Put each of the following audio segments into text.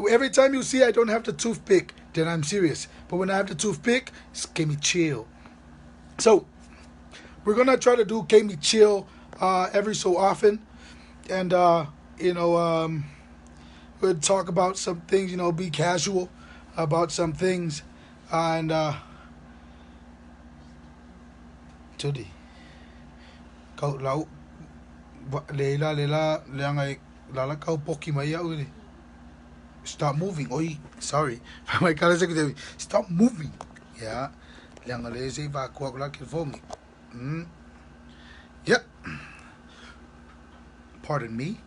Every time you see I don't have the toothpick, then I'm serious. But when I have the toothpick, it's give me chill. So we're gonna try to do give me chill every so often, and we'll talk about some things. Be casual about some things, and today, kau lau leila lengai lala kau poki Mea-Uli. Stop moving. Oi, sorry. My color secretary. Stop moving. Yeah. Lenga lezi va kuak laki fomi. Yep. Pardon me.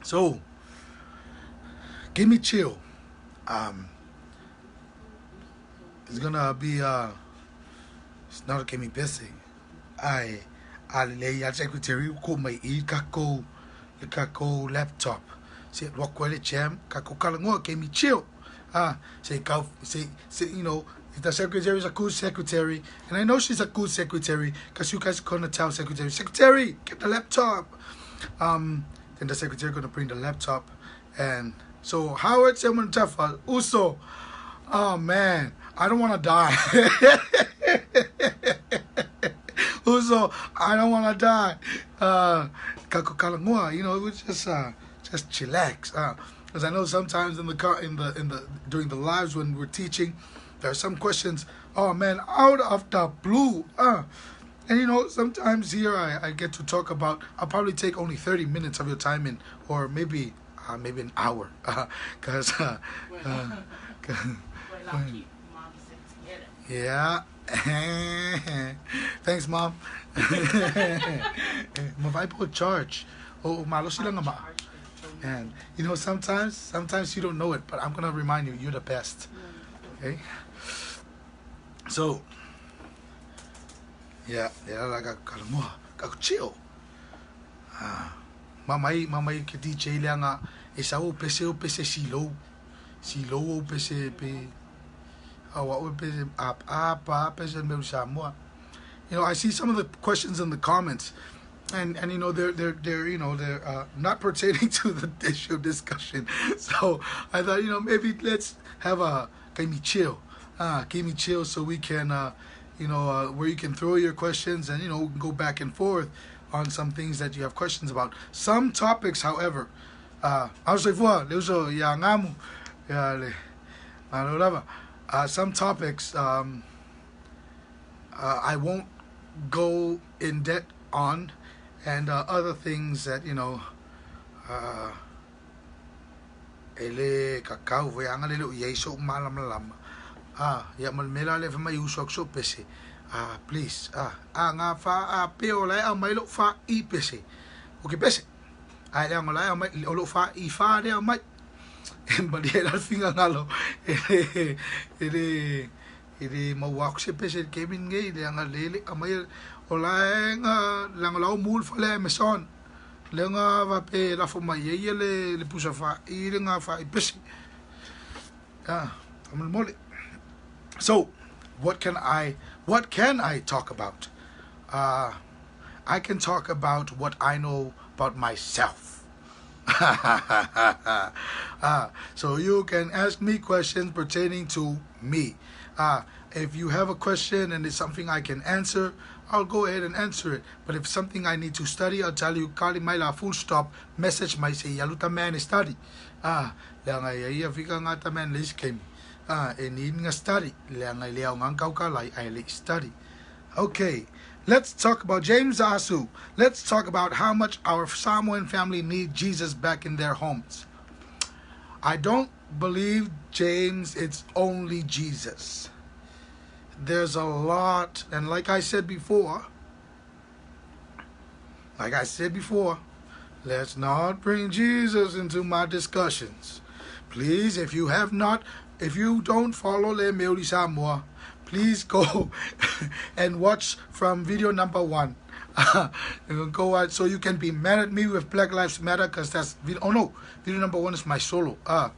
So, give me chill. It's gonna be it's not give me busy. I lay at secretary ko mai I kako laptop. Say walk quality jam kako kalango give me chill. Say the secretary is a good secretary, and I know she's a good secretary because you guys are gonna tell secretary, get the laptop. Then the secretary gonna bring the laptop, and so Howard someone tough also. Oh man, I don't wanna die. Also, I don't wanna die. Kako kalangoa, it was just chillax. Because I know sometimes in the car, during the lives when we're teaching, there are some questions. Oh man, out of the blue. And sometimes here I get to talk about. I'll probably take only 30 minutes of your time or maybe an hour, because. Yeah. Thanks, Mom. Mabay charge. Oh, malo sila nga ma. And sometimes you don't know it, but I'm gonna remind you, you're the best. Okay. So, yeah, like chill. Mamay ke DJ lang nga isa o pese silo pese pe awa o pese apa pese me usamo. I see some of the questions in the comments, and they're not pertaining to the issue of discussion. So I thought maybe let's have a give me chill so we can where you can throw your questions and we can go back and forth on some things that you have questions about. Some topics, however, some topics I won't go in depth on, and other things that ele kakao voyanga lelo yeso malam ya malmela le fa mai usok so pese please nga fa peo la mai lo fa I pese o ke pese ai la ngola mai lo fa I fa de mai embali la finga ngalo ele mawak se pese kemin ngai le nga lele amai ola nga langolo mul fa le meson le nga va pe la fo mai ye le pusa fa I le nga fa I pese amul mole. So what can I talk about? I can talk about what I know about myself. So you can ask me questions pertaining to me. If you have a question and it's something I can answer, I'll go ahead and answer it. But if something I need to study, I'll tell you, Kali Maila full stop, message my say, Yaluta man study. Fika ngata man lis came. Need nga study. I study. Okay, let's talk about James Asu. Let's talk about how much our Samoan family need Jesus back in their homes. I don't believe, James, it's only Jesus. There's a lot, and like I said before, let's not bring Jesus into my discussions. Please, if you don't follow Le Mea-Uli Samoa, please go and watch from video number 1. Go out so you can be mad at me with Black Lives Matter, because that's video. Oh no, video number 1 is my solo. My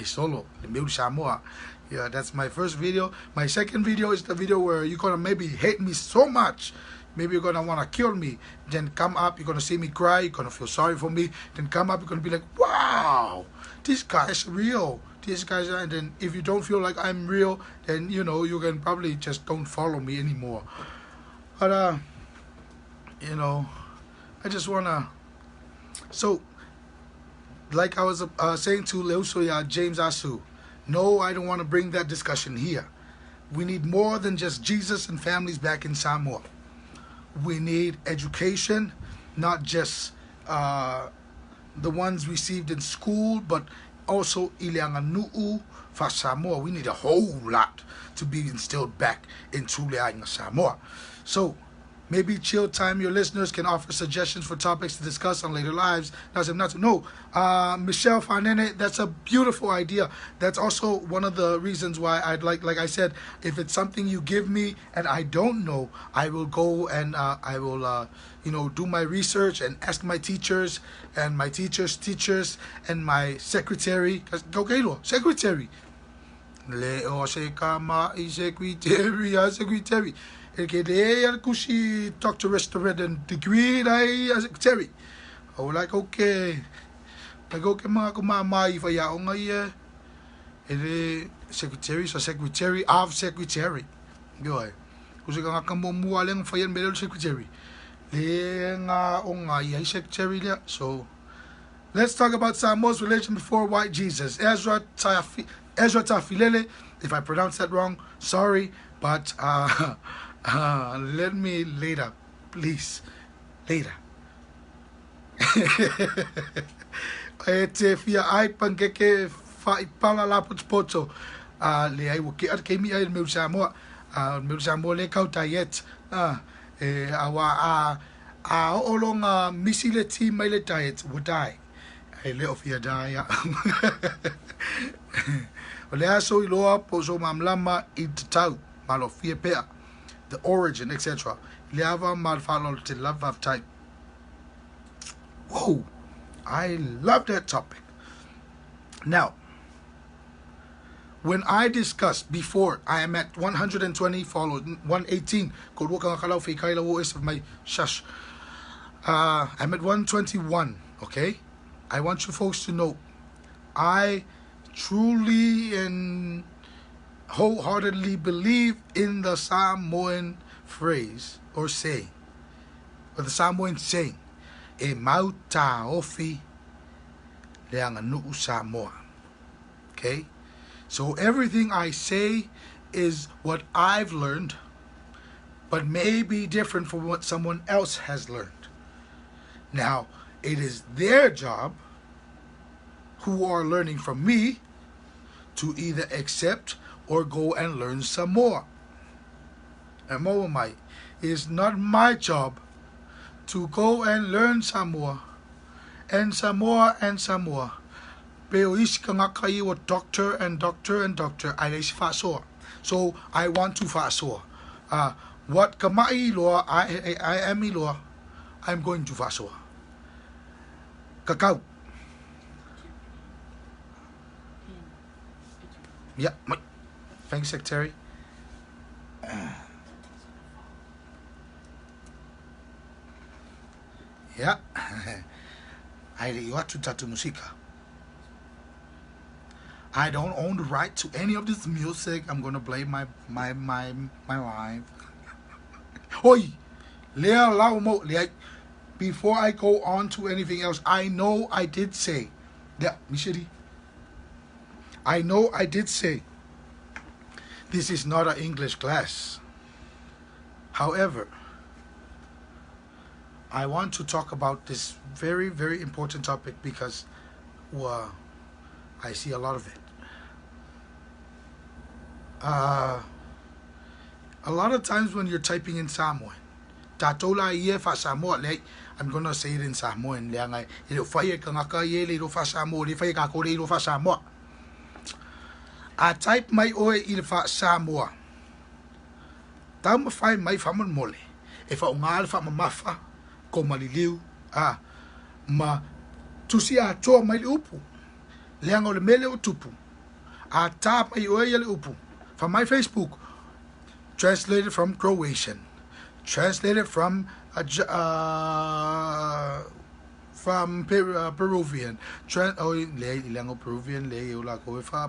solo, Le Mea-Uli Samoa. Yeah, that's my first video. My second video is the video where you're gonna maybe hate me so much. Maybe you're gonna wanna kill me. Then come up, you're gonna see me cry. You're gonna feel sorry for me. Then come up, you're gonna be like, wow. this guy's real. This guy's, and then if you don't feel like I'm real, then you know you can probably just don't follow me anymore. But you know, I just wanna. So, like I was saying to Leusoya James Asu, no, I don't want to bring that discussion here. We need more than just Jesus and families back in Samoa. We need education, not just the ones received in school, but also Ilianga Nu'u for Samoa. We need a whole lot to be instilled back into Ilianga Samoa. So, maybe chill time, your listeners can offer suggestions for topics to discuss on later lives. No, Michelle Fanene, that's a beautiful idea. That's also one of the reasons why I'd like I said, if it's something you give me and I don't know, I will go and I will, do my research and ask my teachers and my teachers' teachers and my secretary. Secretary. Leo se kama I secretary. Kushi doctor restaurant and degree as secretary. Oh, like okay. Like okay, mga kumamay fa ya nga secretary sa secretary of secretary. Goy. Kusi ka nga kamumuha lang fa yan medal secretary. Le nga o nga secretary le. So let's talk about Samoa's religion before white Jesus. Ezra Tafilele. If I pronounce that wrong, sorry, but let me later, please, later. Fia ai pangeke fa ipala la poto le ai wo ke at ke mi ai meu Samoa le kauta yet awa olonga misile ti mai le diet would die ai le ofia die ya ole aso iloa poso mamlama itau malofia pea the origin etc leava malfalo to love of type. Whoa, I love that topic. Now, when I discussed before, I am at 120 followers, 118. Of my shush. I'm at 121. Okay, I want you folks to know, I truly and wholeheartedly believe in the Samoan phrase or saying, or the Samoan saying, e mauta ofi leanga nu'u Samoa. Okay? So everything I say is what I've learned, but may be different from what someone else has learned. Now, it is their job, who are learning from me, to either accept or go and learn some more. And it is not my job to go and learn some more, and some more, and some more. Pero iskakai wa doctor and doctor and doctor. So I want to faso. What kamai loa I am iloa. I'm going to faso. Kakao. Yeah, thanks, Secretary. Yeah, I don't own the right to any of this music. I'm gonna play my life. Oi, before I go on to anything else, I know I did say, yeah, Michiri. I know I did say this is not an English class. However, I want to talk about this very, very important topic because I see a lot of it. A lot of times when you're typing in Samoan, Tatola ye fa Samoa le, I'm gonna say it in Samoan. Leangai ilo fai kangaka ye le fa Samoa le fai ka ko le fa Samoa. I type my oe il fa Samoa. Tam fai mai fa mon mole. E fa ungal fa mafa ko maliliu ma tusi a to mai upu. Leango le mele utupu. A tap mai oe le upu. From my Facebook, translated from Croatian, translated from from Peruvian. Ilango Peruvian,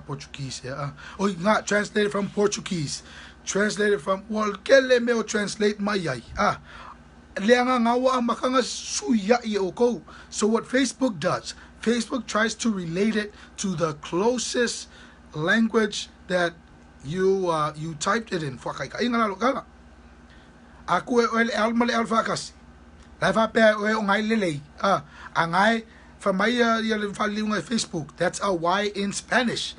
Portuguese. Translated from Portuguese. Translated from, well, kele meo translate mayay. So what Facebook does, Facebook tries to relate it to the closest language that you typed it in. Aku almale alfakas. Lava pe ngai lele. Angai from my Facebook. That's a Y in Spanish.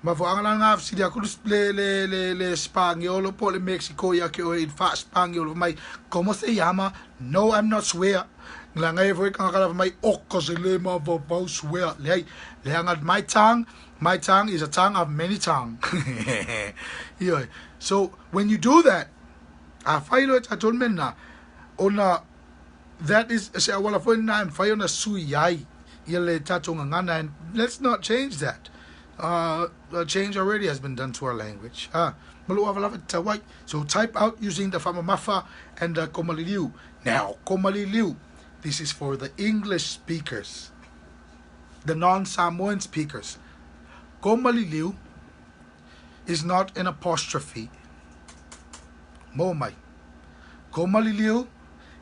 Mavoangan nga si dia kulus le Spaniolo po le Mexico ya que in fa Spaniolo my como se llama? No, I'm not swear. Nglangay vo kang kala my okko se le ma vo swear. Le hangat my tongue is a tongue of many tongues. Yeah. So when you do that, I file it at na ona that is say wala fo na I'm file na suyai yele tatung ngana, and let's not change that. A change already has been done to our language. So type out using the famamafa and the komaliliu. Now, komaliliu, this is for the English speakers, the non-Samoan speakers. Komaliliu is not an apostrophe. Momai. Komaliliu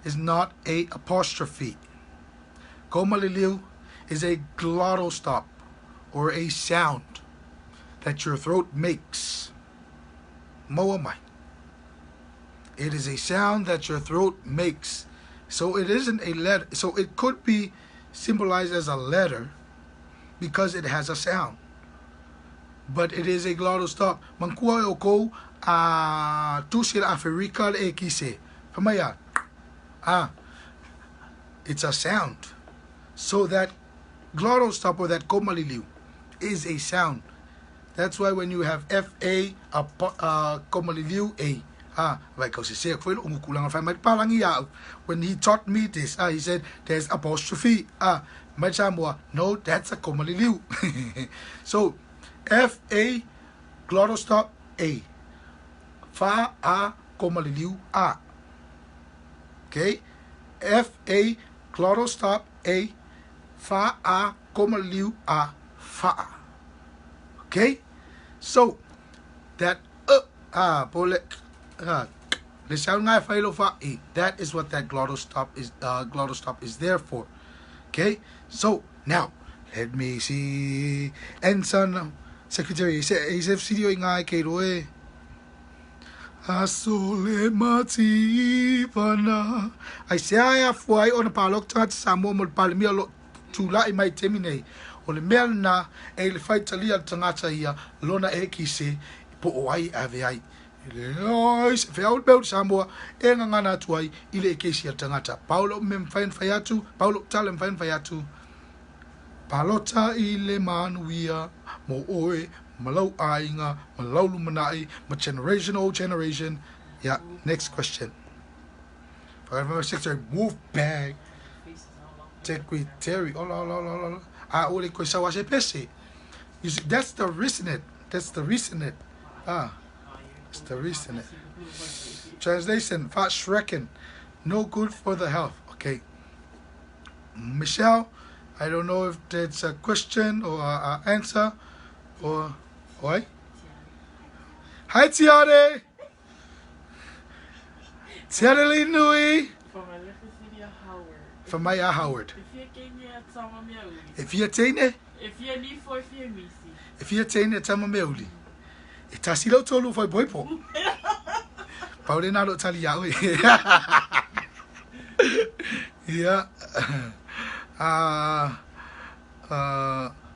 is not a apostrophe. Komaliliu is a glottal stop, or a sound that your throat makes. Moamai. It is a sound that your throat makes. So it isn't a letter. So it could be symbolized as a letter because it has a sound. But it is a glottal stop. Mankua oko tusil Afrika ekise. Pamaya. It's a sound. So that glottal stop, or that komaliliu, is a sound. That's why when you have F-A, komaliliu, A. When he taught me this, he said, there's apostrophe. No, that's a komaliliu. So, F-A, glottal stop, A. Fa-A, komaliliu, A. Okay? F-A, glottal stop, A. Fa-A, komaliliu, A. Fa. Okay? So, that the sound that is what that glottal stop is there for. Okay? So, now, let me see. Ensign Secretary, he said video ngai kairoe. Asole mati pana. I say I foi on palok tat samo mo palmio tula I mai temine. O le mea na e le whaitalia tangata ia lona e ki se po o ai ave ai. Oi, se whea ul beut Samoa e ngangana atu ai i le e kesi a tangata. Paulo me mwhain whai atu, Paulo tale mwhain whai atu. Palota i le manuia mo oe, malau ainga, malau lumanai, ma generation o generation. Yeah, next question. Forever secretary, move back. Secretary, oh. You see, that's the reason it. It's the reason it. Translation, fast reckon. No good for the health. Okay. Michelle, I don't know if that's a question or an answer or what? Hi Tiare. Tiare Linui. From Maya Howard. If you're Tane, if you're Tane, it's a Mea-Uli. It's a silo tolu for boy po. Paulina don't tell you. Yeah.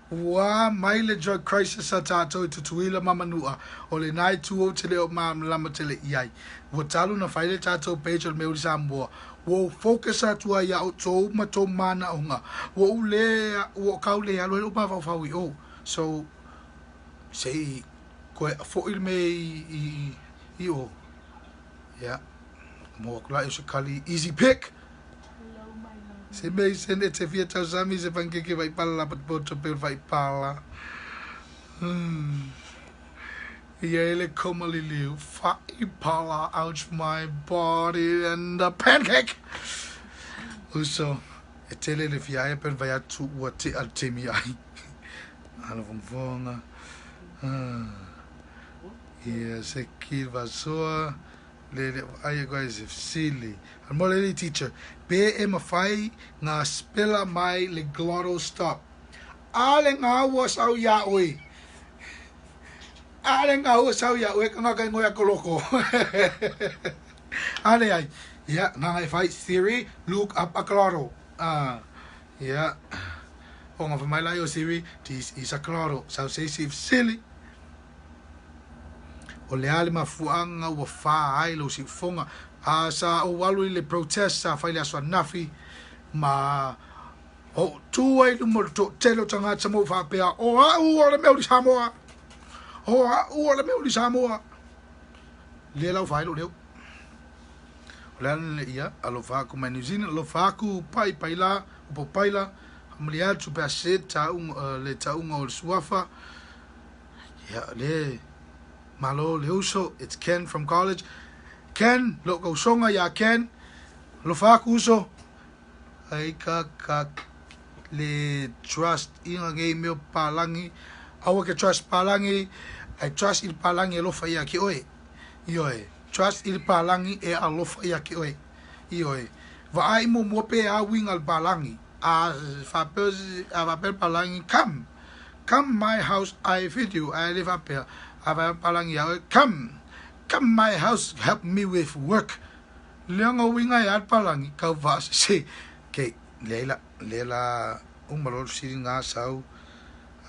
Wa maile drug crisis atato to tuila mamanua. Ole nai tuo tele o mam lama tele iai. Wotalu na faile tato page on Mea-Uli Samoa. Wo focus atua ya o to mato mana onga. Wo le wo kaule alo o pa fa o. So say ko fo il me I o. Yeah. Mo kula is kali easy pick. Se me send it if you tell Sammy se van que vai pala pat boto per vai pala. Yele komaliliu. Faipala out my body and the pancake. Uso. Etele le fia pen vai tu wati altemi ai. Ano vonga. Yes, ekil vasoa. Lele ai guys if silly. And more lady teacher. Be mafai nga spella mai le glottal stop. Ale nga was au ya oi. Ale nga was au ya oi nga kai ngoya koloko. Ale ai. Yeah, nga if Siri look up a glottal. Yeah. Oh, nga my layo Siri, this is a glottal. So say if silly. O le ale mafuanga wa fa ai lo si fonga. Sa o walu le protest sa fai le aswa nafi ma o tuai lumo to telo tanga tamo fa pea o a u ole Mea-Uli Samoa o a u ole Mea-Uli Samoa le lau fai lo leo o le ale ia alo fa ku mai New Zealand lo fa ku pai la upo pai la mali atu pe se ta le taunga o suafa ya le malo le uso. It's Ken from college. Ken, loko songa ya Ken, lo faku uso. Ai ka le trust inga game meu palangi. Awa ke trust palangi. I trust il palangi lo fa ya ki oe. Ioe. Trust il palangi e a lo fa ya ki oe. Ioe. Va ai mo pe a wing al palangi. A fa pel palangi come my house I feed you. I live up here. Ava palangi ya come my house, help me with work. Leongo winga ya palangi kau vas se ke lela umalol siringa sau.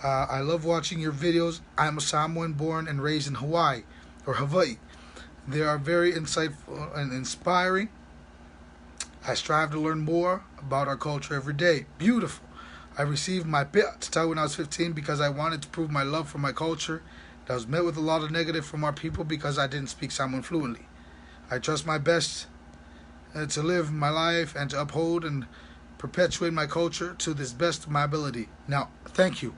I love watching your videos. I'm a Samoan born and raised in Hawaii or Hawaii. They are very insightful and inspiring. I strive to learn more about our culture every day. Beautiful. I received my pita when I was 15 because I wanted to prove my love for my culture. I was met with a lot of negative from our people because I didn't speak Samoan fluently. I trust my best to live my life and to uphold and perpetuate my culture to this best of my ability. Now, thank you.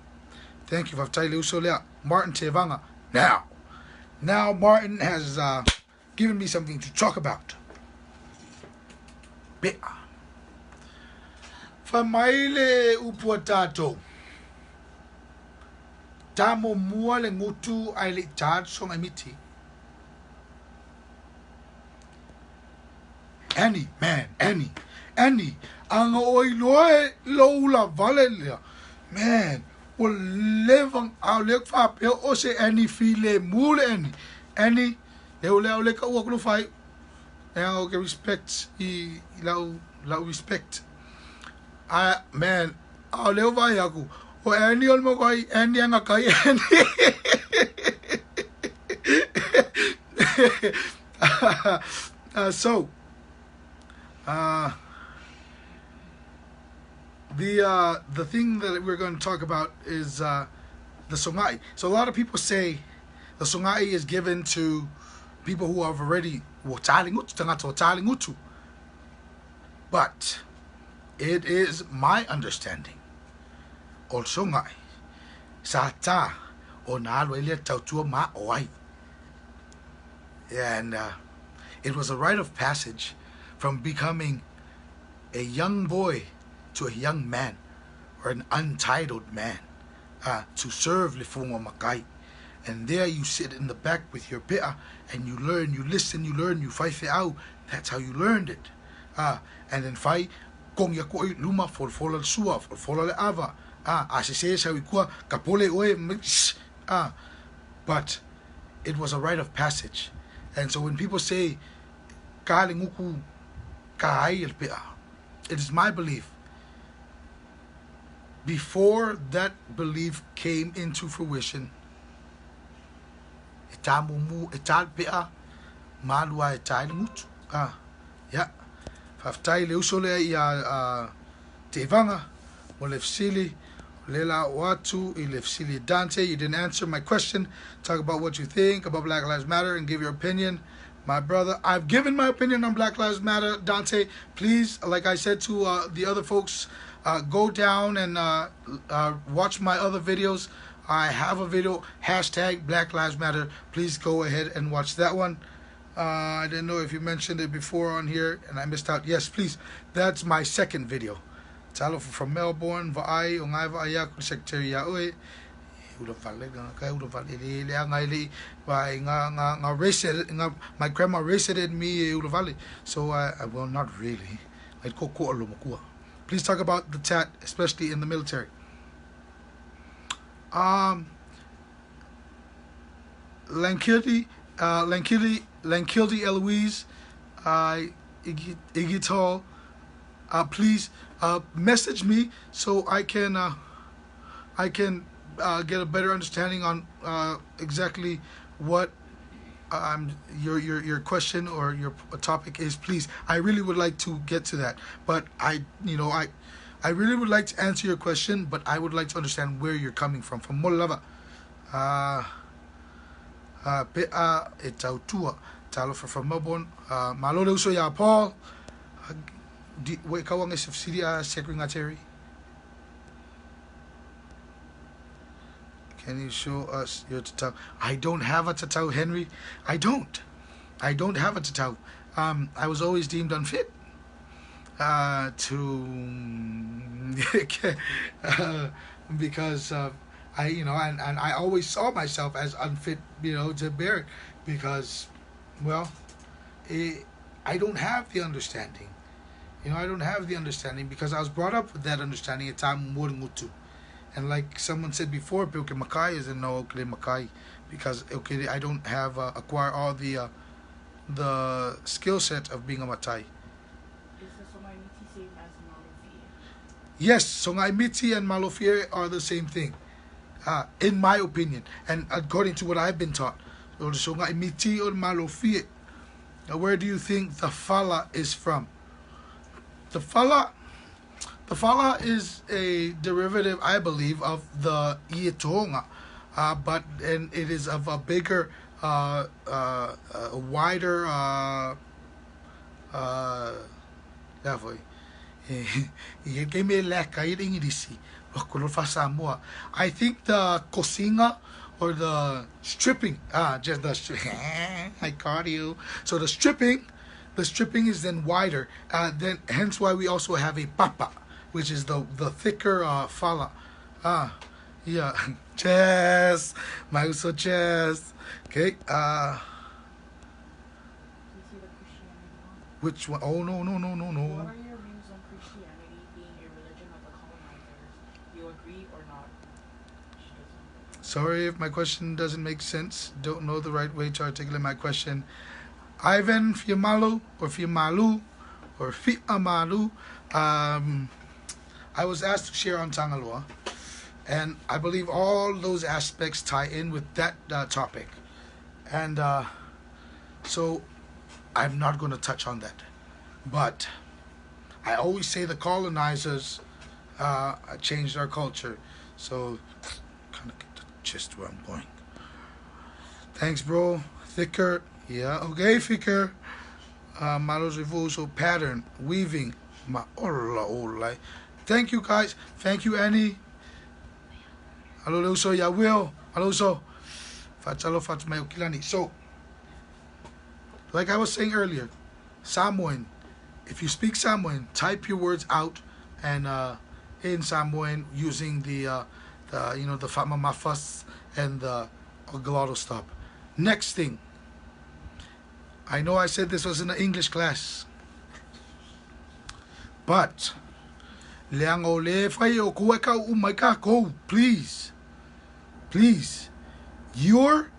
Thank you. Martin Tevanga. Now Martin has given me something to talk about. Famaile upuatato. Tamo mua le ngutu ai le charge song amiti. Annie, anga oi loe loula valelia. Man, o levang au lek fa pe o se Annie file mule Annie, le ka o fai. Anga ke respect I lau respect. Man, au le vai aku. O Annie ol mo kai Annie anga kai Annie. So the thing that we're going to talk about is the songai. So a lot of people say the songai is given to people who have already but it is my understanding o songai sa ta o na le tautua ma oai. And it was a rite of passage from becoming a young boy to a young man or an untitled man to serve Lifunga Makai. And there you sit in the back with your pia and you learn, you listen, you learn, you fight out. That's how you learned it. And then fight kong ya koi luma for fola sua for fola le ava. Asise sa wikua kapole oe. But it was a rite of passage. And so when people say kalinguku kai el pia, it is my belief. Before that belief came into fruition, etamumu etal pia malua etal mutu. Yeah. Faftai le usole ya tevanga molefsili lela watu ilefsili Dante. You didn't answer my question. Talk about what you think about Black Lives Matter and give your opinion. My brother, I've given my opinion on Black Lives Matter. Dante, please, like I said to the other folks, go down and watch my other videos. I have a video, hashtag Black Lives Matter. Please go ahead and watch that one. I didn't know if you mentioned it before on here and I missed out. Yes, please. That's my second video. Talo from Melbourne, Vaai, Ongai Vaaya, Secretary Mea-Uli. My grandma raised it in me, so I will not really. Please talk about the tat, especially in the military. Lankildi Eloise, Igitol, please message me so I can get a better understanding on exactly what your question or your topic is. Please, I really would like to get to that, but I really would like to answer your question, but I would like to understand where you're coming from Molava. Itautua talo from Melbourne. Malolo so ya Paul. Wait, kawang is secretary. Can you show us your tatau? I don't have a tatau, Henry. I don't have a tatau. I was always deemed unfit because I and I always saw myself as unfit, to bear it because, well, I don't have the understanding. I don't have the understanding because I was brought up with that understanding at time mutu. And like someone said before, Pilke Makai is no okay Makai because I don't have acquire all the skill set of being a Matai. Is the Songai Miti same as Malofie? Yes, Songai Miti and Malofie are the same thing, in my opinion, and according to what I've been taught. So Songai Miti or Malofie. Where do you think the Fala is from? The Fala is a derivative, I believe, of the Ietonga, but and it is of a bigger, wider. I think the cosinga or the stripping, just the I caught you. So the stripping is then wider. Then hence why we also have a papa, which is the thicker fala. Yeah, chess, my uso chess. Okay. Do you see the Christianity one? Which one? Oh no. What are your views on Christianity being a religion of the colonizers? Do you agree or not? Sorry if my question doesn't make sense. Don't know the right way to articulate my question. Ivan Fiamalu or Fiamalu or Fiamalu. I was asked to share on Tangaloa, and I believe all those aspects tie in with that topic. And so I'm not going to touch on that. But I always say the colonizers changed our culture. So kind of get the gist where I'm going. Thanks, bro. Thicker. Yeah, okay, thicker. Malos reversal pattern, weaving. Thank you, guys. Thank you, Annie. Hello, so ya will. Hello, so. So, like I was saying earlier, Samoan. If you speak Samoan, type your words out and in Samoan using the Fatma Mafas and the glottal stop. Next thing. I know I said this was in an English class, but please, your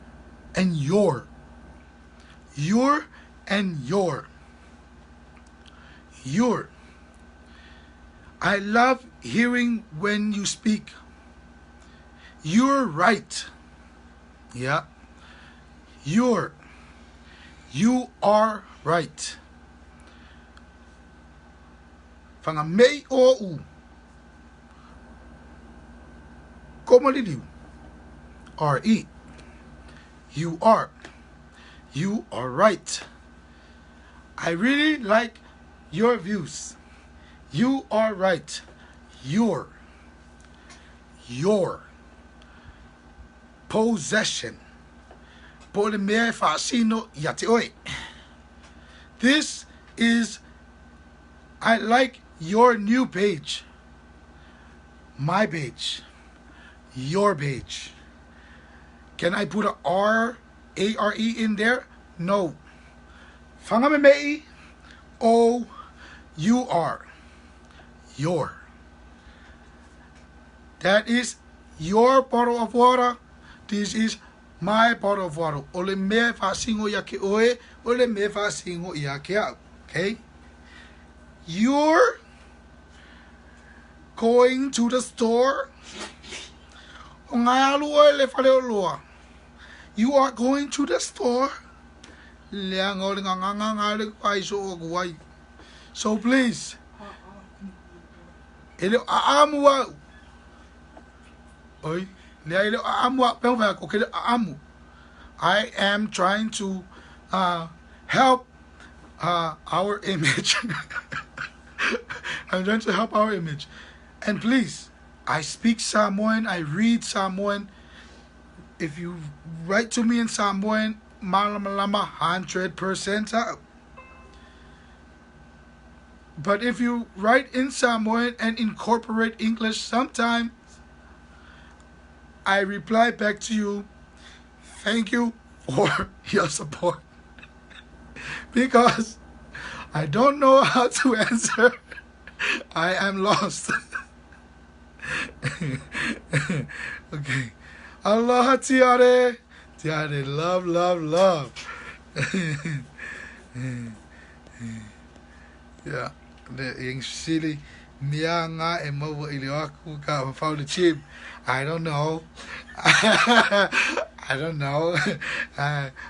and your. I love hearing when you speak. You're right. Yeah. You are right. Fanga mei o u. Komalidiu. R-E. You are. You are right. I really like your views. You are right. Your. possession. Pole mea fascino yate oi. This is, I like your new page. My page. Your page. Can I put a R-A-R-E in there? No. Fangame mei O-U-R. Your. That is your bottle of water. This is my bottle of water. Ole me fa singo yake oe. Ole me fa singo yake au. Okay? You're going to the store. You are going to the store. So please. I am trying to help our image. I'm trying to help our image. And please, I speak Samoan, I read Samoan. If you write to me in Samoan, malamalama 100% out. But if you write in Samoan and incorporate English, sometimes I reply back to you, thank you for your support. Because I don't know how to answer. I am lost. Okay. Aloha tiare. Tiare, love, love, love. Yeah. Yung silly. Mia nga e mawa iliwaku ka found the chip. I don't know. I don't know.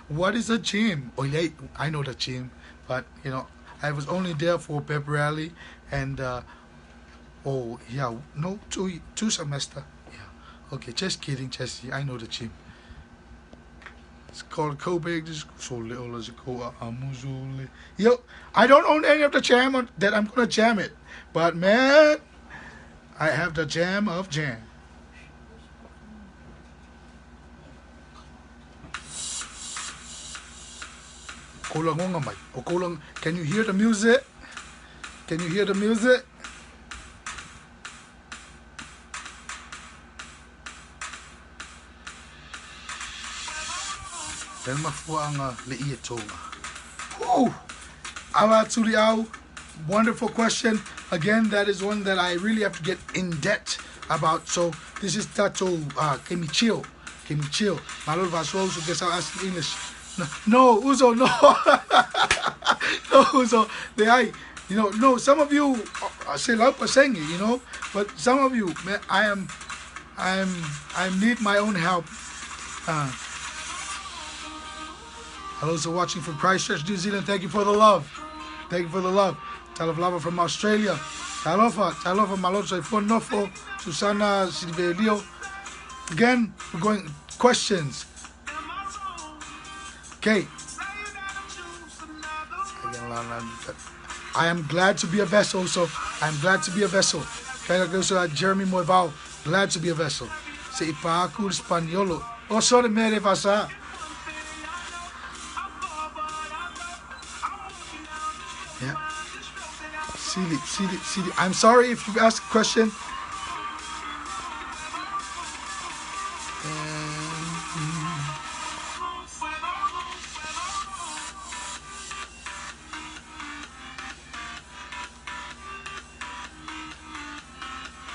What is a gym? Oh, yeah, I know the gym. But, you know, I was only there for February. And, oh, yeah, no, two semester. Yeah. Okay, just kidding, Jesse. I know the gym. It's called Kobe. This so little as it go. Yo, I don't own any of the jam that I'm gonna jam it. But, man, I have the jam of jam. Can you hear the music? Can you hear the music? Then mafuanga leia tonga. Whew! Awa tuli au. Wonderful question. Again, that is one that I really have to get in depth about. So this is Tato can we chill. My Lord Vaswol so guess I'll ask in English. No, Uzo, no. No, Uzo. You know, no, some of you say laupa saying it, you know, but some of you, man, I need my own help. Hello, so watching from Christchurch, New Zealand. Thank you for the love. Thank you for the love. Talavlava from Australia. Talofa, Malotso, Fonofo, Susana Silvelio. Again, we're going questions. Okay. I am glad to be a vessel, so I'm glad to be a vessel. Jeremy Moival, glad to be a vessel. Se ipaku Spaniolo. O sole mere vasa. Yeah. Silly. I'm sorry if you've asked a question.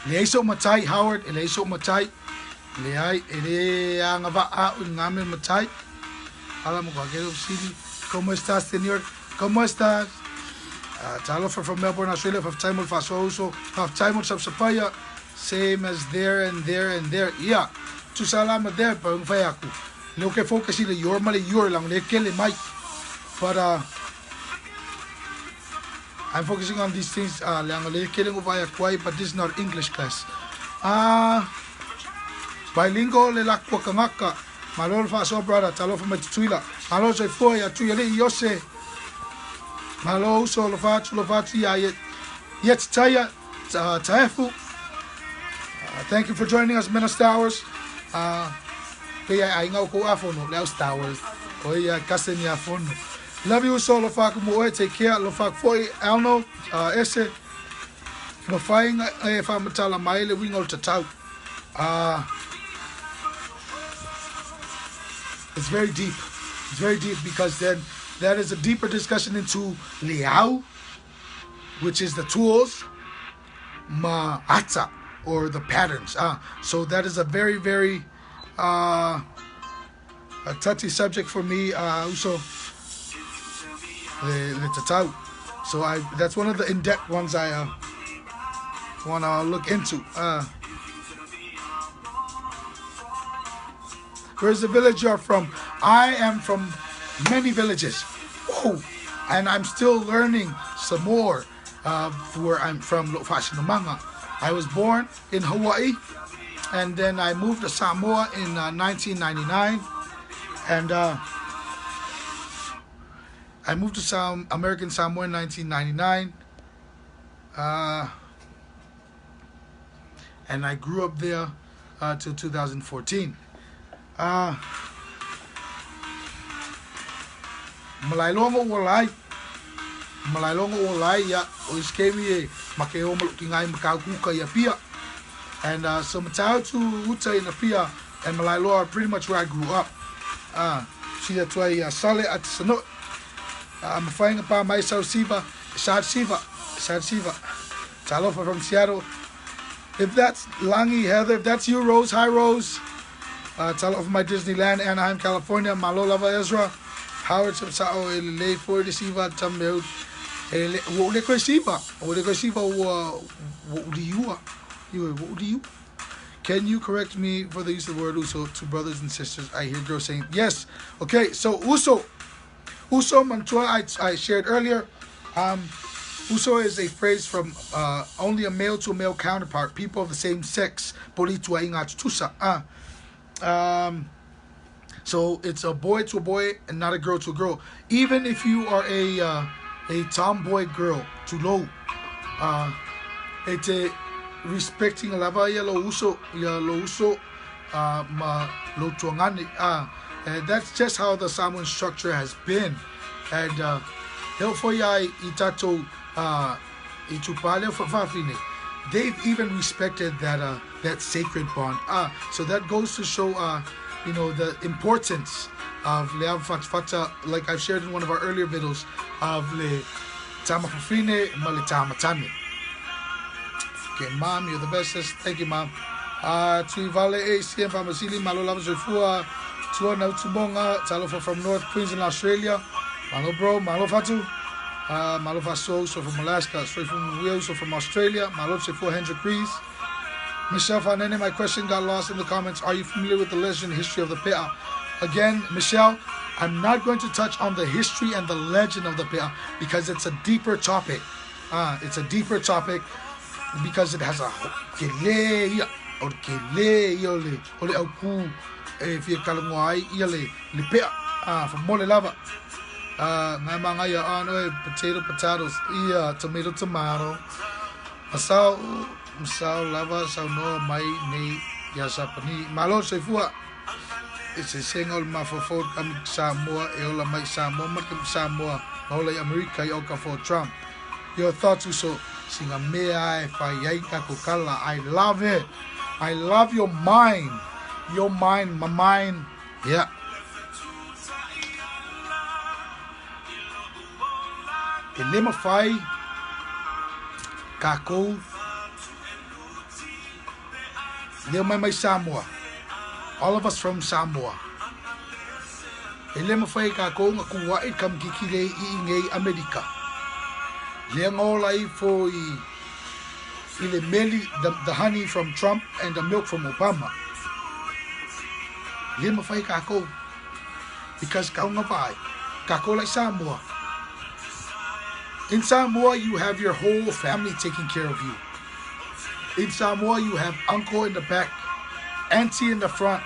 Leso matai Howard, leso matai. Leai ele ngava a ngame matai. Hala mo kwagero Silly. ¿Cómo estás, señor? ¿Cómo estás? Talofa from Melbourne, Australia. Have time with Fasoso. Have time with Sapsapaya. Same as there and there and there. Yeah. Tu salama there, pa fai aku. Lo que focus ile your mali your lang le kele mai. But I'm focusing on these things. Lang le kele ngo fai aku, but this is not English class. Bilingual le lakwa kangaka. Malol Faso brother. Talofa matuila. Malol say foi atu ile yose. Malo so Lovatu ya yet Taya Taefu. Thank you for joining us, Minister Hours. Pia ainga ko afono leo Star Wars. O ia kaseni afono. Love you so lo faku mo take care lo faku foi Alno ese no flying if I'm tala maile wingo tatau. It's very deep. It's very deep because then that is a deeper discussion into liao, which is the tools, ma'ata, or the patterns. So that is a very, very a touchy subject for me. Also, the tatau. So that's one of the in-depth ones I want to look into. Where's the village you're from? I am from many villages. Whoa. And I'm still learning some more where I'm from, Fashinamanga. I was born in Hawaii, and then I moved to Samoa in 1999. And I moved to American Samoa in 1999. And I grew up there till 2014. Malailongo walai ya o iskemi e makeo malukingai makakuka ya pia. And so matau to uta in a pia and Malailo are pretty much where I grew up. See that's why sale at sano. I'm flying upon myself Siva, Shad Siva. Talofa from Seattle. If that's Langi Heather, if that's you Rose, hi Rose. Talofa from my Disneyland, Anaheim, California, Malolava Ezra. Howard Sao Ele for the Siva Tamil. What do Siva? What do Siva? What do you? Can you correct me for the use of the word uso to brothers and sisters? I hear girls saying yes. Okay, so uso mantua I shared earlier. Uso is a phrase from only a male to a male counterpart, people of the same sex. So it's a boy to a boy and not a girl to a girl. Even if you are a tomboy girl to low, it's a respecting lava ya lo uso ma lo tuangani. And that's just how the Samoan structure has been. And helfoya itato itupale fafine. They've even respected that sacred bond. So that goes to show the importance of leam fatfata, like I've shared in one of our earlier videos, of le tamafafine malitamatami. Okay, Mom, you're the bestest. Thank you, Mom. Tuivale ACM Famasili, Malolava Zefua, Tuana Tubonga, Talofa from North Queensland, Australia. Malo bro, Malo Fatu. Malo Faso, so from Alaska. Straight from Wales, so from Australia. Malo Sefu Hendrik Rees. Michelle Fanene, my question got lost in the comments. Are you familiar with the legend and history of the Pe'a? Again, Michelle, I'm not going to touch on the history and the legend of the Pe'a because it's a deeper topic. It's a deeper topic because it has a kele or kele ole auku if you call le Pe'a from mole lava. Ngai mga ya ano potatoes, tomato. Masao lava sao no mai ni ya sapani malo sefua. It's a single mafofo kami Samoa eola mai Samoa makim Samoa maula America yoka for Trump. Your thoughts also singa mea fa yaika kokala. I love it. I love your mind. Your mind, my mind. Yeah. Elema fai kako Leo mai Samoa. All of us from Samoa. Elema fai kako nga kuwai kam kikile I ngei America. Leo ngolai for ile meli the honey from Trump and the milk from Obama. Lema fai kako because kau ngapai kako like Samoa. In Samoa, you have your whole family taking care of you. In Samoa, you have uncle in the back, auntie in the front,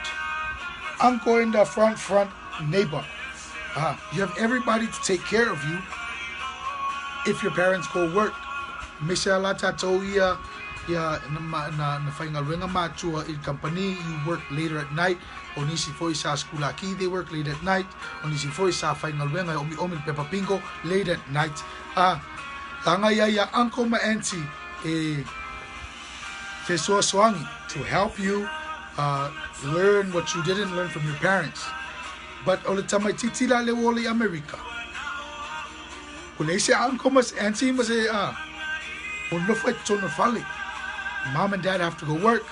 uncle in the front neighbor. You have everybody to take care of you if your parents go work. Michelle Atatoia, ia na whaingaluenga mātua I company, you work later at night, o nisi foi sa skula ki, they work late at night, o nisi foi sa whaingaluenga omi Peppa Pingo, late at night. Tanga ia uncle ma auntie, te soasoangi, to help you learn what you didn't learn from your parents. But o le tamaititi la le wole America. O le se uncle mas auntie mas o no fai tona fale. Mom and dad have to go work.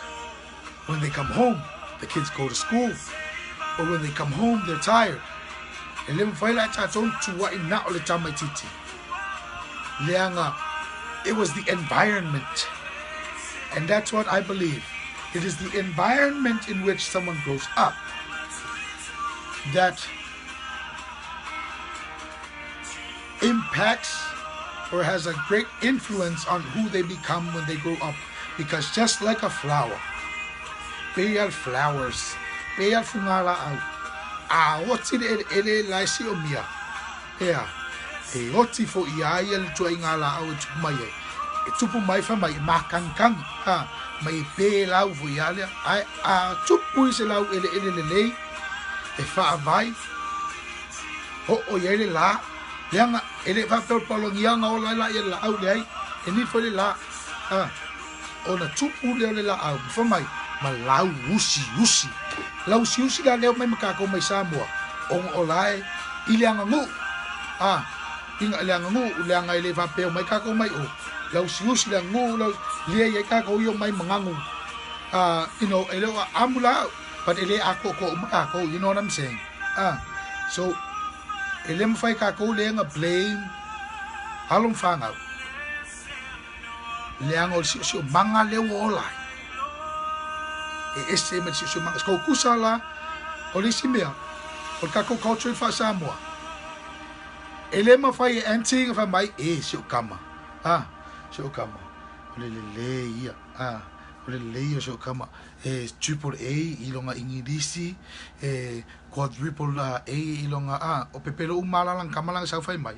When they come home, the kids go to school. Or when they come home, they're tired. E le fai la taton tua I na o le tamaititi. Leanga, it was the environment. And that's what I believe. It is the environment in which someone grows up that impacts or has a great influence on who they become when they grow up. Because just like a flower, pale flowers, pale fungala au. What's it ele laisi o mia? Yeah. E oti fo ia ia le tua ingala au tupu mai e. E tupu mai fa mai makangkang. Mai pe lau fo ia le. Ai tupu I se lau ele lei. E fa vai. O ia le la. Leanga ele fa pe polongianga o la ia la au le ai. E ni fo le la. Ona tupu le la au. Fa mai. Ma lau usi. Lau usi la leo mai makako mai Samoa. O lai. Ileanga ngu. Inga leanga ngu. Leanga ele fa pe mai kako mai o. Lau usi la ngu. Lau lia kako yo mai mangangu. Ele amula. But ele ako ko makako. You know what I'm saying? So, ele mawhai kako leanga blame. Halong whangau. Leanga o si manga leo o lai. E ese me si manga. Sko kusala. O lisi mea. O kako culture fa Samoa. Ele mawhai auntie fa mai. Si o kama. Si o kama. O le ia. O le ia si o kama. Triple A ilonga ingirisi. Quadruple A ilonga o pepelo umalalang kamalang sa fai mai.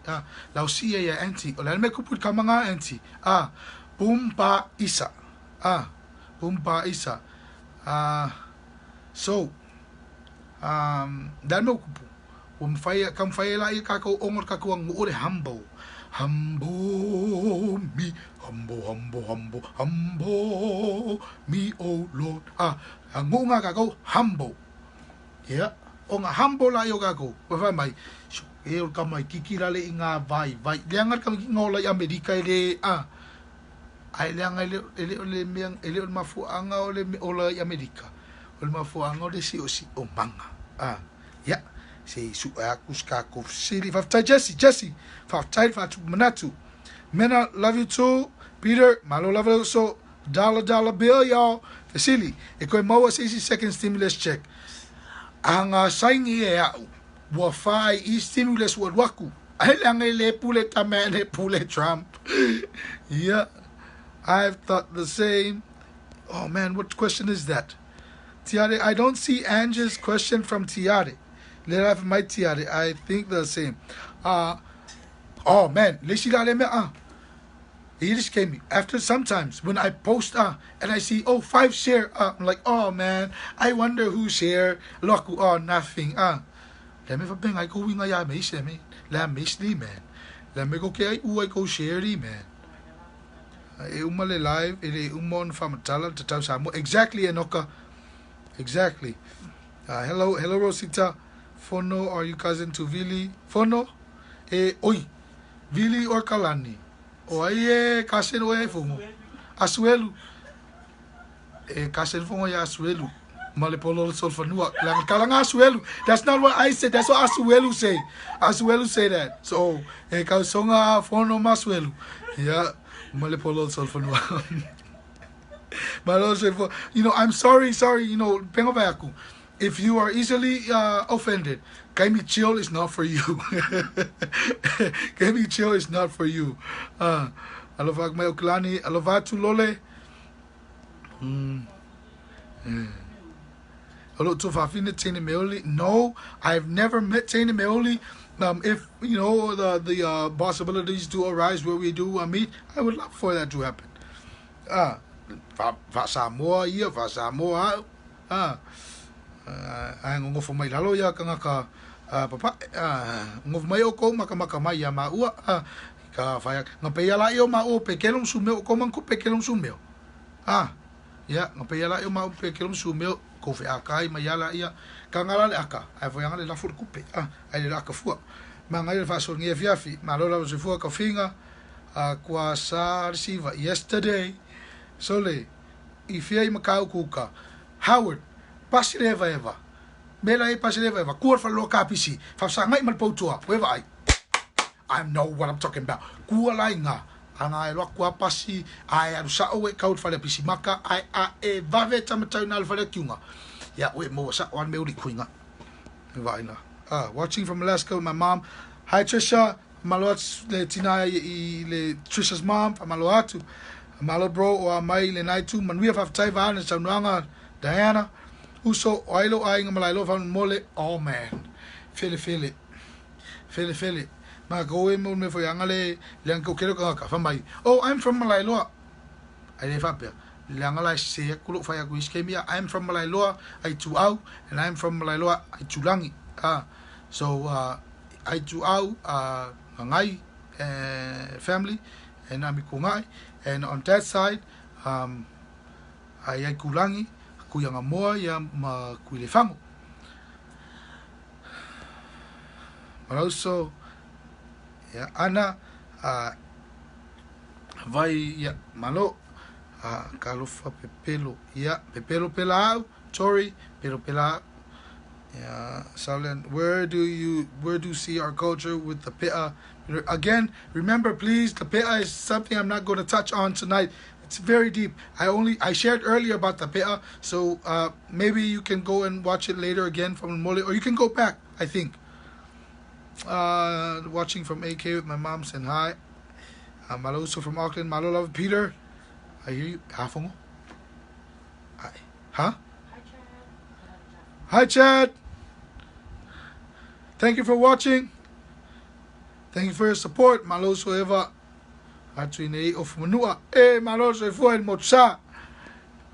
Lau si ya auntie. O le me kuput kamanga auntie. Pumpa isa. Pumpa isa. So, dan mo kupu. Kam fai la I kako ongor kako ang muore humble. Humble me. Humble me, oh Lord. Ang nga kako humble. Yeah. O nga humble la yo kako. Wafai mai. E o kamai kikira le inga vai. Liangat kam ngola Amerika ele ai leanga ele miang ele mafuanga o le ola Amerika. O le mafuanga o le si o manga. Yeah. Se su akus kako sili fa Jesse. Fa manatu. Mena love you too. Peter, malo love you so. Dollar bill y'all. Facili. E koe maua 60-second stimulus check. Ang saingi e wa fai I stimulus wa waku. Ai leanga le pule tamane pule Trump. Yeah. I've thought the same. Oh man, what question is that? Tiare, I don't see Ange's question from Tiare. Let have my Tiare. I think the same. Oh man, it just came me. After sometimes when I post and I see 5 share, I'm like, oh man, I wonder who share. Look, nothing. Let me bring I go wing I miss me. Let me sleep man. Let me go okay, I go share man. Umale live, umon famatala to tell Samu. Exactly, Enoka. Exactly. Hello, Rosita. Fono, are you cousin to Vili? Fono? Oi. Vili or Kalani? Oye, cousin oye fongo. Asuelu. Cousin fongo ya Asuelu. Malipolo solfanua. Kalanga Asuelu. That's not what I said. That's what Asuelu say. Asuelu say that. So, kausonga fono masuelu. Yeah. Malipolo solfanua. I'm sorry, pengovaku. If you are easily offended, Kaimi chill is not for you. Kaimi chill is not for you. Alovak may oklani, alovatu lole. Hello to Fafina Tane Mea-Uli. No, I've never met Tane Mea-Uli. If the possibilities do arise where we do meet, I would love for that to happen. fa Samoa ia fa Samoa ai ngofo mai lalo ia kanga papa ngof mai o ko maka mai ya maua ka fa ngape ia la io ma o pekelong sumeo ko man ko pekelong sumeo ya ngape ia la io ma o pekelong sumeo ko fe akai mai ala ia kanga le aka ai fo yanga le la fu kupe ai le aka fu ma ngai le fa so ngia fiafi ma lo la se fu ka finga kwa sa receiver yesterday so le i fia i makau kuka Howard pasi le eva mela e pasi le eva kur fa lo kapisi fa sa ngai mal poutua weva I know what I'm talking about kua lai nga anga e lo kua pasi ai aru sa o e kaut fa le pisi maka ai e vave tamatau na fa le kiunga ya we mo sa wan Mea-Uli kuinga weva ina watching from Alaska with my mom. Hi Trisha, malo le tina I le Trisha's mom, malo atu. Malo bro o mai le nai tu manuia fa tai va na saunanga Diana. Uso oilo ai nga malai lo fa mole. Oh man. Feel it. Ma go e mo me fo yanga le ko kero ka fa mai. Oh, I'm from Malailoa. Ai le fa pe. Langa lai se kulo fa ya ku iskemia. I'm from Malailoa. Ai tu au and I'm from Malailoa. Ai tu langi. So I do out ngai family and ami kungai and on that side ai kulangi kuyanga moa ya ma kuilefango but also ya ana vai ya malo kalofa pepelo ya pepelo pelao Tori pelo pelao. Yeah, Saulen, where do you see our culture with the pi'a? Again, remember, please, the pi'a is something I'm not going to touch on tonight. It's very deep. I shared earlier about the pi'a, so maybe you can go and watch it later again from Mole, or you can go back. I think. Watching from AK with my mom saying hi. Malo also from Auckland. Malo love Peter. I hear you. Hafongo. Huh? Hi Chad. Thank you for watching. Thank you for your support. Malo so eva atu nei of manua. Malo so foi mocha.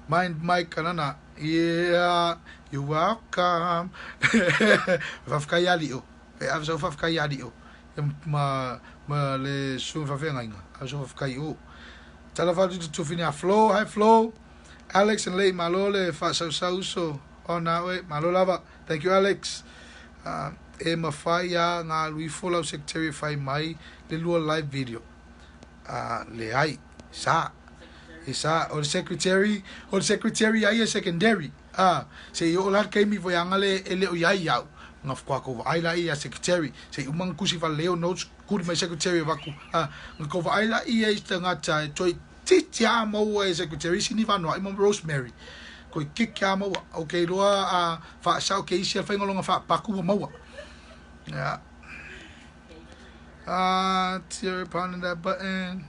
Mind Mike kanana. Yeah, you're welcome. Fafka yali o. I've so fafka yali o. Ma le so fafenga inga. I've so fafka o. Talafatu to fini a flow. Hi flow. Alex and Lay Malo le fa so. Oh now wait, malo lava. Thank you Alex. E mafaya nga lui follow secretary fai mai le lua live video. Le ai sa or secretary ai secondary. Se yo lar kai mi voyanga le ele o yai yau. Ngaf kwa ko ai la ia secretary. Se umang kusi fa leo notes kuri mai secretary vaku. Ngko va ai la ia istanga tai toi titia mo e secretary sini va no ai mo Rosemary. Ko kikya mo okay loa fa sa okay sia fa ngolonga fa paku mo. Yeah. Tear pounding that button.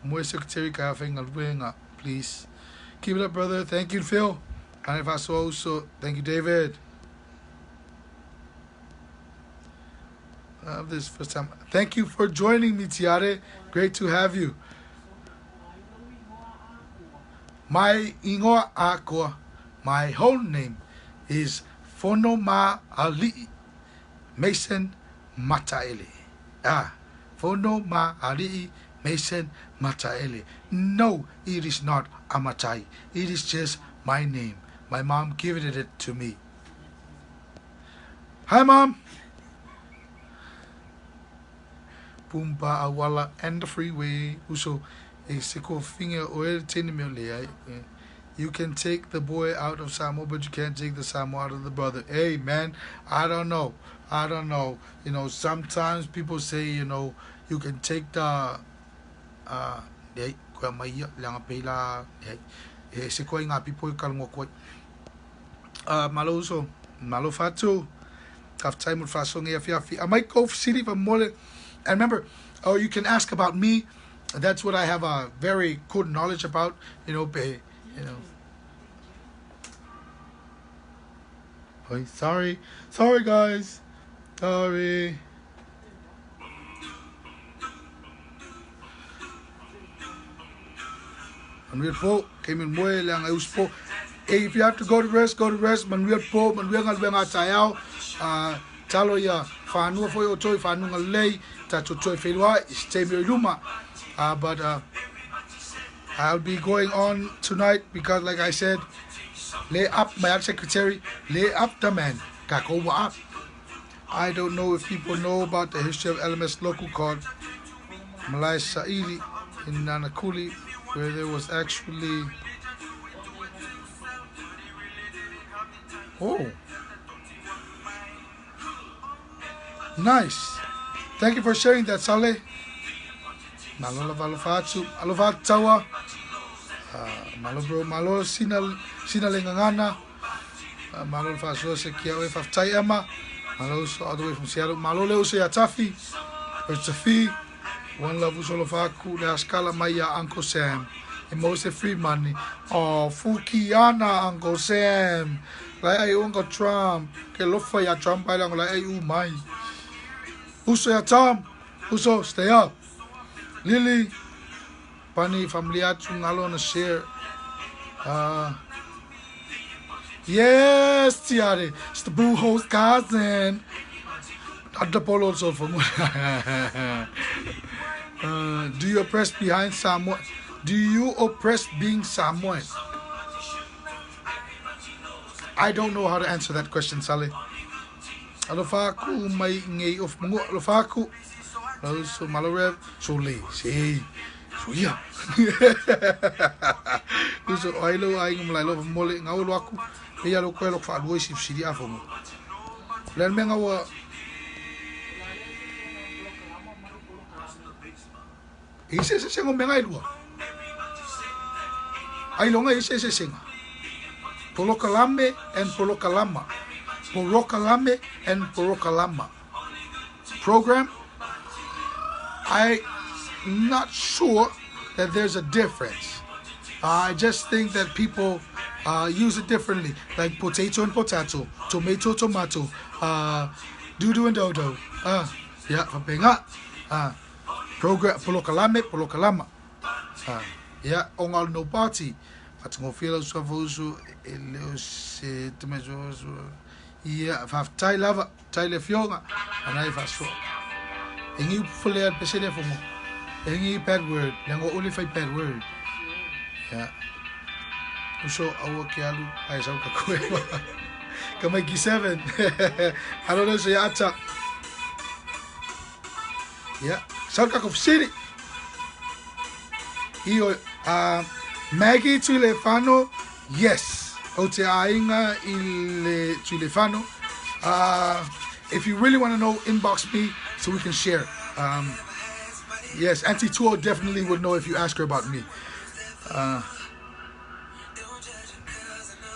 More secretary ka finger winga, please. Keep it up, brother. Thank you, Phil. And if I saw also, thank you, David. This first time. Thank you for joining me, Tiare. Great to have you. My ingoa akoa. My whole name is Mea-Uli Mason Mata-Ele. Mea-Uli Mason Mata-Ele. No, it is not Amatai. It is just my name. My mom gave it to me. Hi, Mom. Pumpa awala and the freeway. Uso a siko finger oil tinimile. You can take the boy out of Samoa, but you can't take the Samoa out of the brother. Hey, man, I don't know. You know, sometimes people say, you know, you can take the malo fatu. I might go city for more. And remember, or you can ask about me. That's what I have a very good knowledge about. You know. Oh, sorry guys. Sorry. Manuel po, came in moe lang ayus po. If you have to go to rest, go to rest. Manuel po, Manuel ngal tayao. Talo ya whanua foi o toi whanunga lei. Ta toi whenua, stay me luma. But I'll be going on tonight because like I said, lay up my art secretary, lay up the man. Kako up. I don't know if people know about the history of LMS local called Malay Saidi in Nanakuli, where there was actually nice. Thank you for sharing that, Saleh. Malo Valofatu, Alovat Tawa, Malo bro, Malo Sinalengana, Malo Faso Sekiawe Faftai Emma, Malo all the way from Seattle, Malo Leuse Yatafi, Tafi, One Love Usolofaku, La Scala Maya, Uncle Sam, and Mose Free Money, oh Fukiana, Uncle Sam, like I Uncle Trump, Kelofa ya Trump, I don't like you, my Uso ya Tom, Uso, stay up. Lily, Pani family ngalo na share. Yes, Tiare, it's the Boo host cousin. Not the polo also for me. Do you oppress behind someone? Do you oppress being someone? I don't know how to answer that question, Sally. Alofaku may ngay of mungo alofaku. So Malorev, so late, say, so yeah. So I know I am like love mole, now waku, me yellow quail for worship city after. Let me know. He says a sing on Mengailua. I long he says a singer. Polokalame and Polokalama. Polokalame and Polokalama. Program. I'm not sure that there's a difference. I just think that people use it differently, like potato and potato, tomato, tomato, doodoo and dodo. Yeah, papenga. Program polokalame, polokalama. Yeah, ongal no party. But no feel so vozu elose tomato. Yeah, have Thai lava, Thai lefionga, and I have so. And you fully had pesede for mo. And you bad word. Lango only fight bad word. Yeah. So our kialu I saw kakueva. Kamaki 7. I don't know say attack. Yeah. Salka of city. Iyo Maggie Chilefano. Yes. Ote ainga ile Chilefano. If you really want to know, inbox me so we can share. Yes, Auntie Tuo definitely would know if you ask her about me.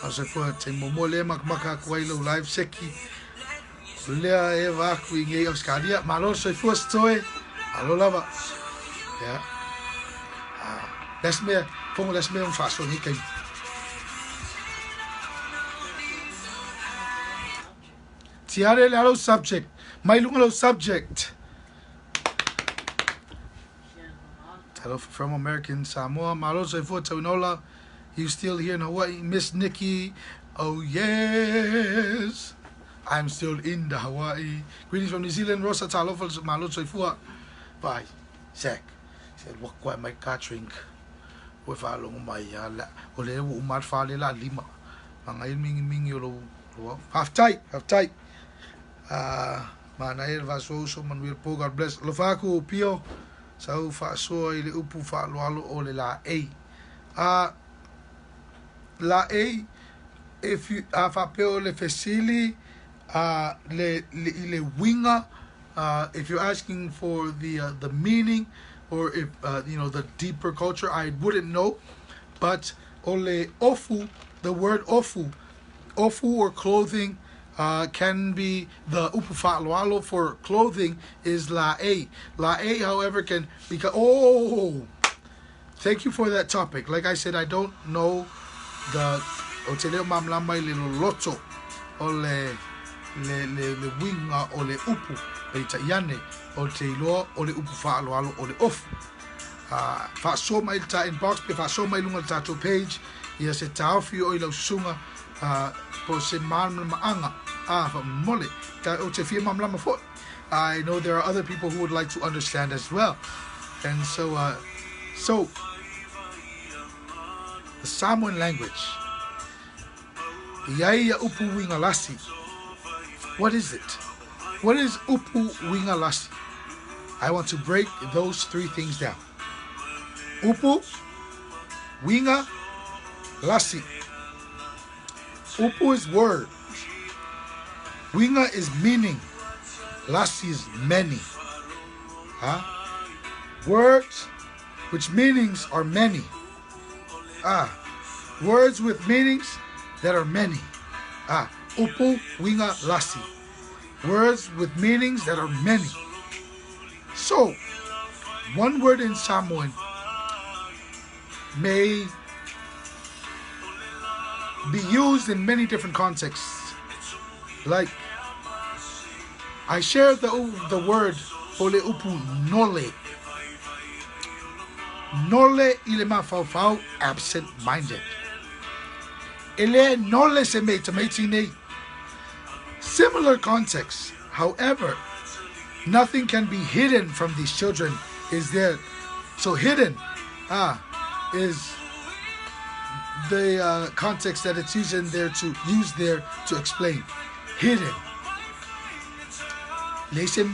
I said, for Timomole Makmaka Kwailo live Seki. Lea Eva Queen of Scadia, Malo, so first toy. Hello, lover. Yeah. That's me. Phone that's me on fast when he came. Tiare Lalo subject. My little subject. Hello from American Samoa. Malo so for Taunola. You still here in Hawaii, Miss Nikki? Oh yes, I'm still in the Hawaii. Greetings from New Zealand. Rosa Talofal Malo so for. Bye, Zach. Said what quite my car drink. With along my ole umar fale la lima. Mangail ming yolo. Half tight. Manael Vasoso Manuel Po, God bless. Lofaku Pio. Sau fa so ile upu fa lo ole la A. La A, if you fa peo le fesili le winga, if you're asking for the meaning or if the deeper culture, I wouldn't know, but ole ofu, the word ofu or clothing can be the upufa loalo for clothing is la a. La a, however, can become. Oh, thank you for that topic. Like I said, I don't know the otele mamlamai le loto ole le winga ole upu beita yane o te loa ole upufa loalo ole ofu. Whaaso mai ta inbox pe whaaso mai lunga tātou page. Ia se tāwhi o I lau sunga po se maanga wha mole. O te whia mamlama fo. I know there are other people who would like to understand as well. And so the Samoan language. Iaia upu winga lasi. What is it? What is upu winga lasi? I want to break those three things down. Upu, winga, lasi. Upu is word. Winga is meaning. Lasi is many. Words which meanings are many. Words with meanings that are many. Upu, winga, lasi. Words with meanings that are many. So, one word in Samoan may be used in many different contexts. Like, I share the word ole upu nole. Nole ilema fau absent-minded. Ele nole se me tamatine. Similar context. However, nothing can be hidden from these children. Is there? So hidden, is the context that it's used there to explain. Hidden. Nothing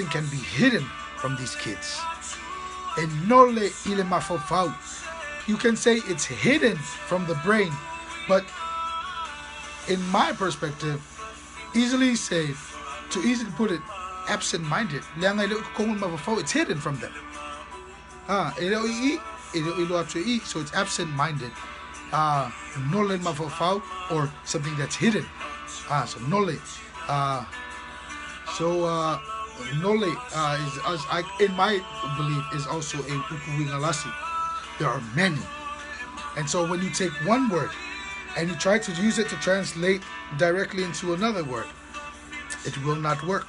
can be hidden from these kids. And nole ile mafofau. You can say it's hidden from the brain, but in my perspective, to easily put it, absent-minded. It's hidden from them. So it's absent-minded. Or something that's hidden. So nole. Nole is, in my belief, is also a upuwingalasi. There are many. And so when you take one word and you try to use it to translate directly into another word, it will not work.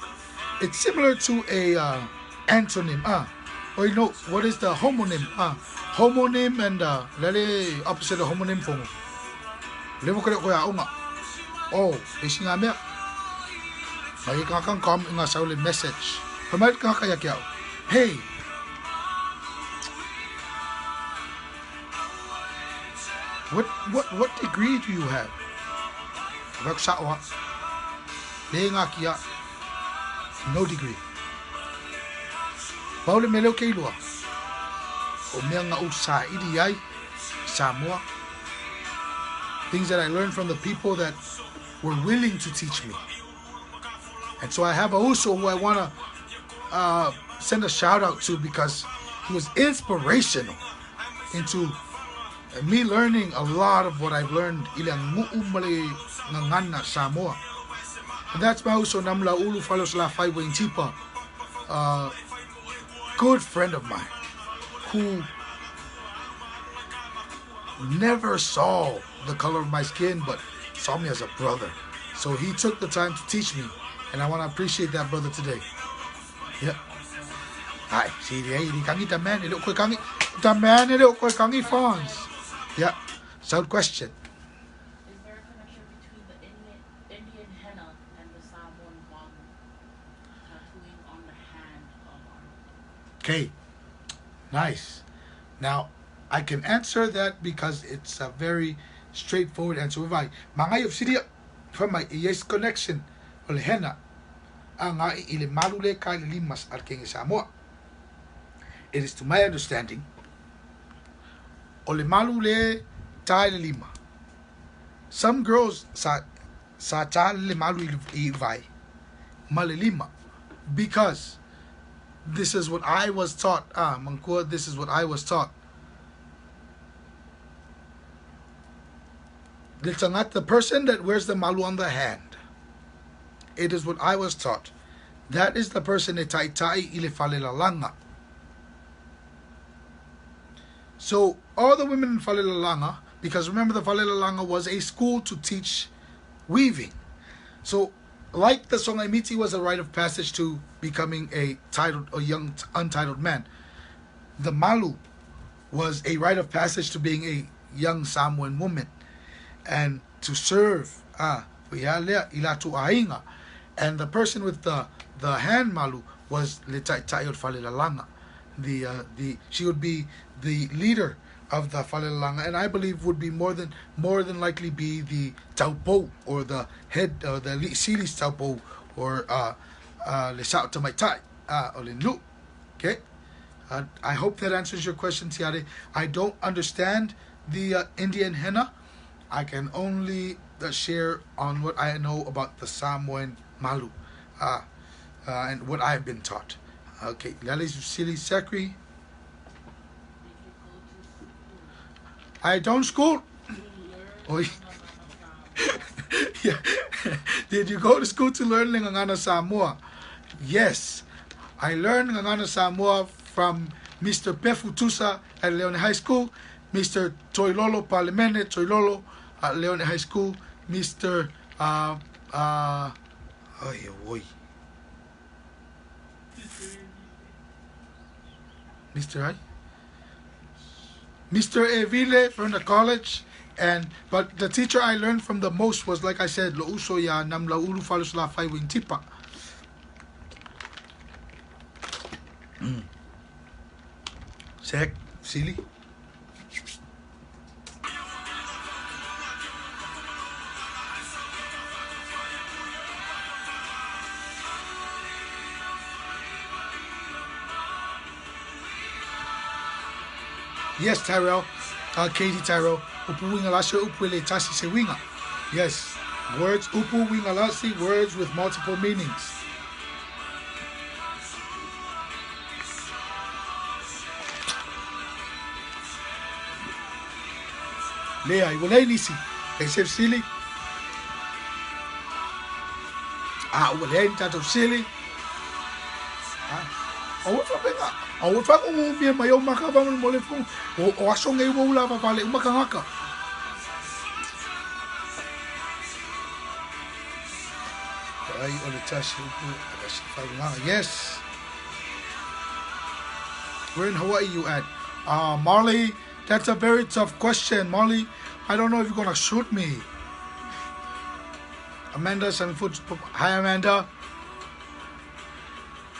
It's similar to a antonym. Or you know, what is the homonym? Homonym and lele opposite of homonym for me. Levo kore ko ya unga. Oh, isinga mea. May kakang kom nga sauli message. Pamait ka kaya kya. Hey. What degree do you have? Baksawa. Lenga kia. No degree. Paule melo kailua. O mea nga usa idi ai Samoa. Things that I learned from the people that were willing to teach me. And so I have a uso who I want to send a shout out to because he was inspirational into me learning a lot of what I've learned ilang muumali ngangana Samoa. And that's my uso namla ulu falos la faiwa intipa. Good friend of mine who never saw the color of my skin but saw me as a brother. So he took the time to teach me, and I want to appreciate that brother today. Yeah. Hi, see the kangi taman it ko kangi taman it ko kangi fawns. Yeah. So question. Is there a connection between the Indian henna and the Samoan walu tattooing on the hand of our... Okay. Nice. Now, I can answer that because it's a very straightforward answer. Mga sidia from my yes connection ol henna ang ile malule ka limas arking Samoa. It is to my understanding ole malule ta lima. Some girls sa ta le malu vai malilima because this is what I was taught. Mangkua, this is what I was taught. The person that wears the malu on the hand. It is what I was taught. That is the person that tai ile falelalanga. So all the women in falelalanga, because remember the falelalanga was a school to teach weaving. So like the Songaimiti was a rite of passage to becoming a young untitled man. the malu was a rite of passage to being a young Samoan woman and to serve. And the person with the hand malu was Letaitai Falelalanga. The she would be the leader of the Falelalanga, and I believe would be more than likely be the taupo, or the head, or the silis taupo, or le sao tamaitai, or le nu. Okay. I hope that answers your question, Tiare. I don't understand the Indian henna. I can only share on what I know about the Samoan malu, and what I've been taught. Okay, Lali Sili Sakri. I don't school. Oh, yeah. Did you go to school to learn Ngangana Samoa? Yes. I learned Ngangana Samoa from Mr. Pefutusa at Leone High School, Mr. Toilolo Palimene Toilolo at Leone High School, Mr. Mr. Evile from the college, but the teacher I learned from the most was, like I said, Lo Uso ya Nam La Ulu Falus La Fai Wing Tipa. Sek, silly. Yes, Tyrell. Katie Tyrell. Upu wingalasi upu tasi se winga. Yes. Words upu wingalasi, words with multiple meanings. Lea, iwalay nisi. Except silly. Iwalay tato silly. Au fa ko mi mai o maka ba mo le fu o aso ngai wo la pa le maka ngaka. Ai o le tashi ku agashi fa nga. Yes. Where in Hawaii you at? Marley, that's a very tough question. Marley, I don't know if you're gonna shoot me. Amanda 7 foot. Hi Amanda.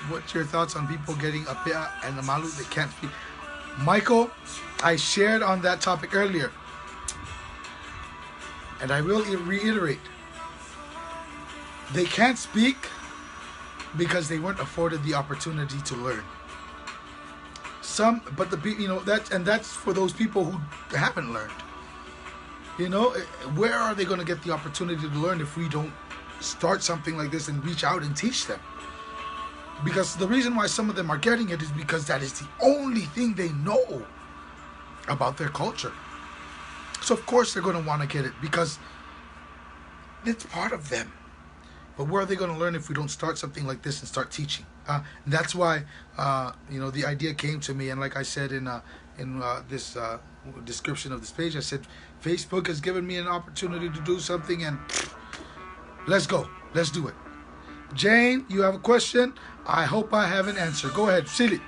What's your thoughts on people getting a pea and the malu they can't speak? Michael, I shared on that topic earlier, and I will reiterate. They can't speak because they weren't afforded the opportunity to learn. But that's for those people who haven't learned. Where are they going to get the opportunity to learn if we don't start something like this and reach out and teach them? Because the reason why some of them are getting it is because that is the only thing they know about their culture. So of course they're going to want to get it because it's part of them. But where are they going to learn if we don't start something like this and start teaching? And that's why the idea came to me. And like I said in this description of this page, I said Facebook has given me an opportunity to do something, and let's go. Let's do it. Jane, you have a question? I hope I have an answer. Go ahead, Silly.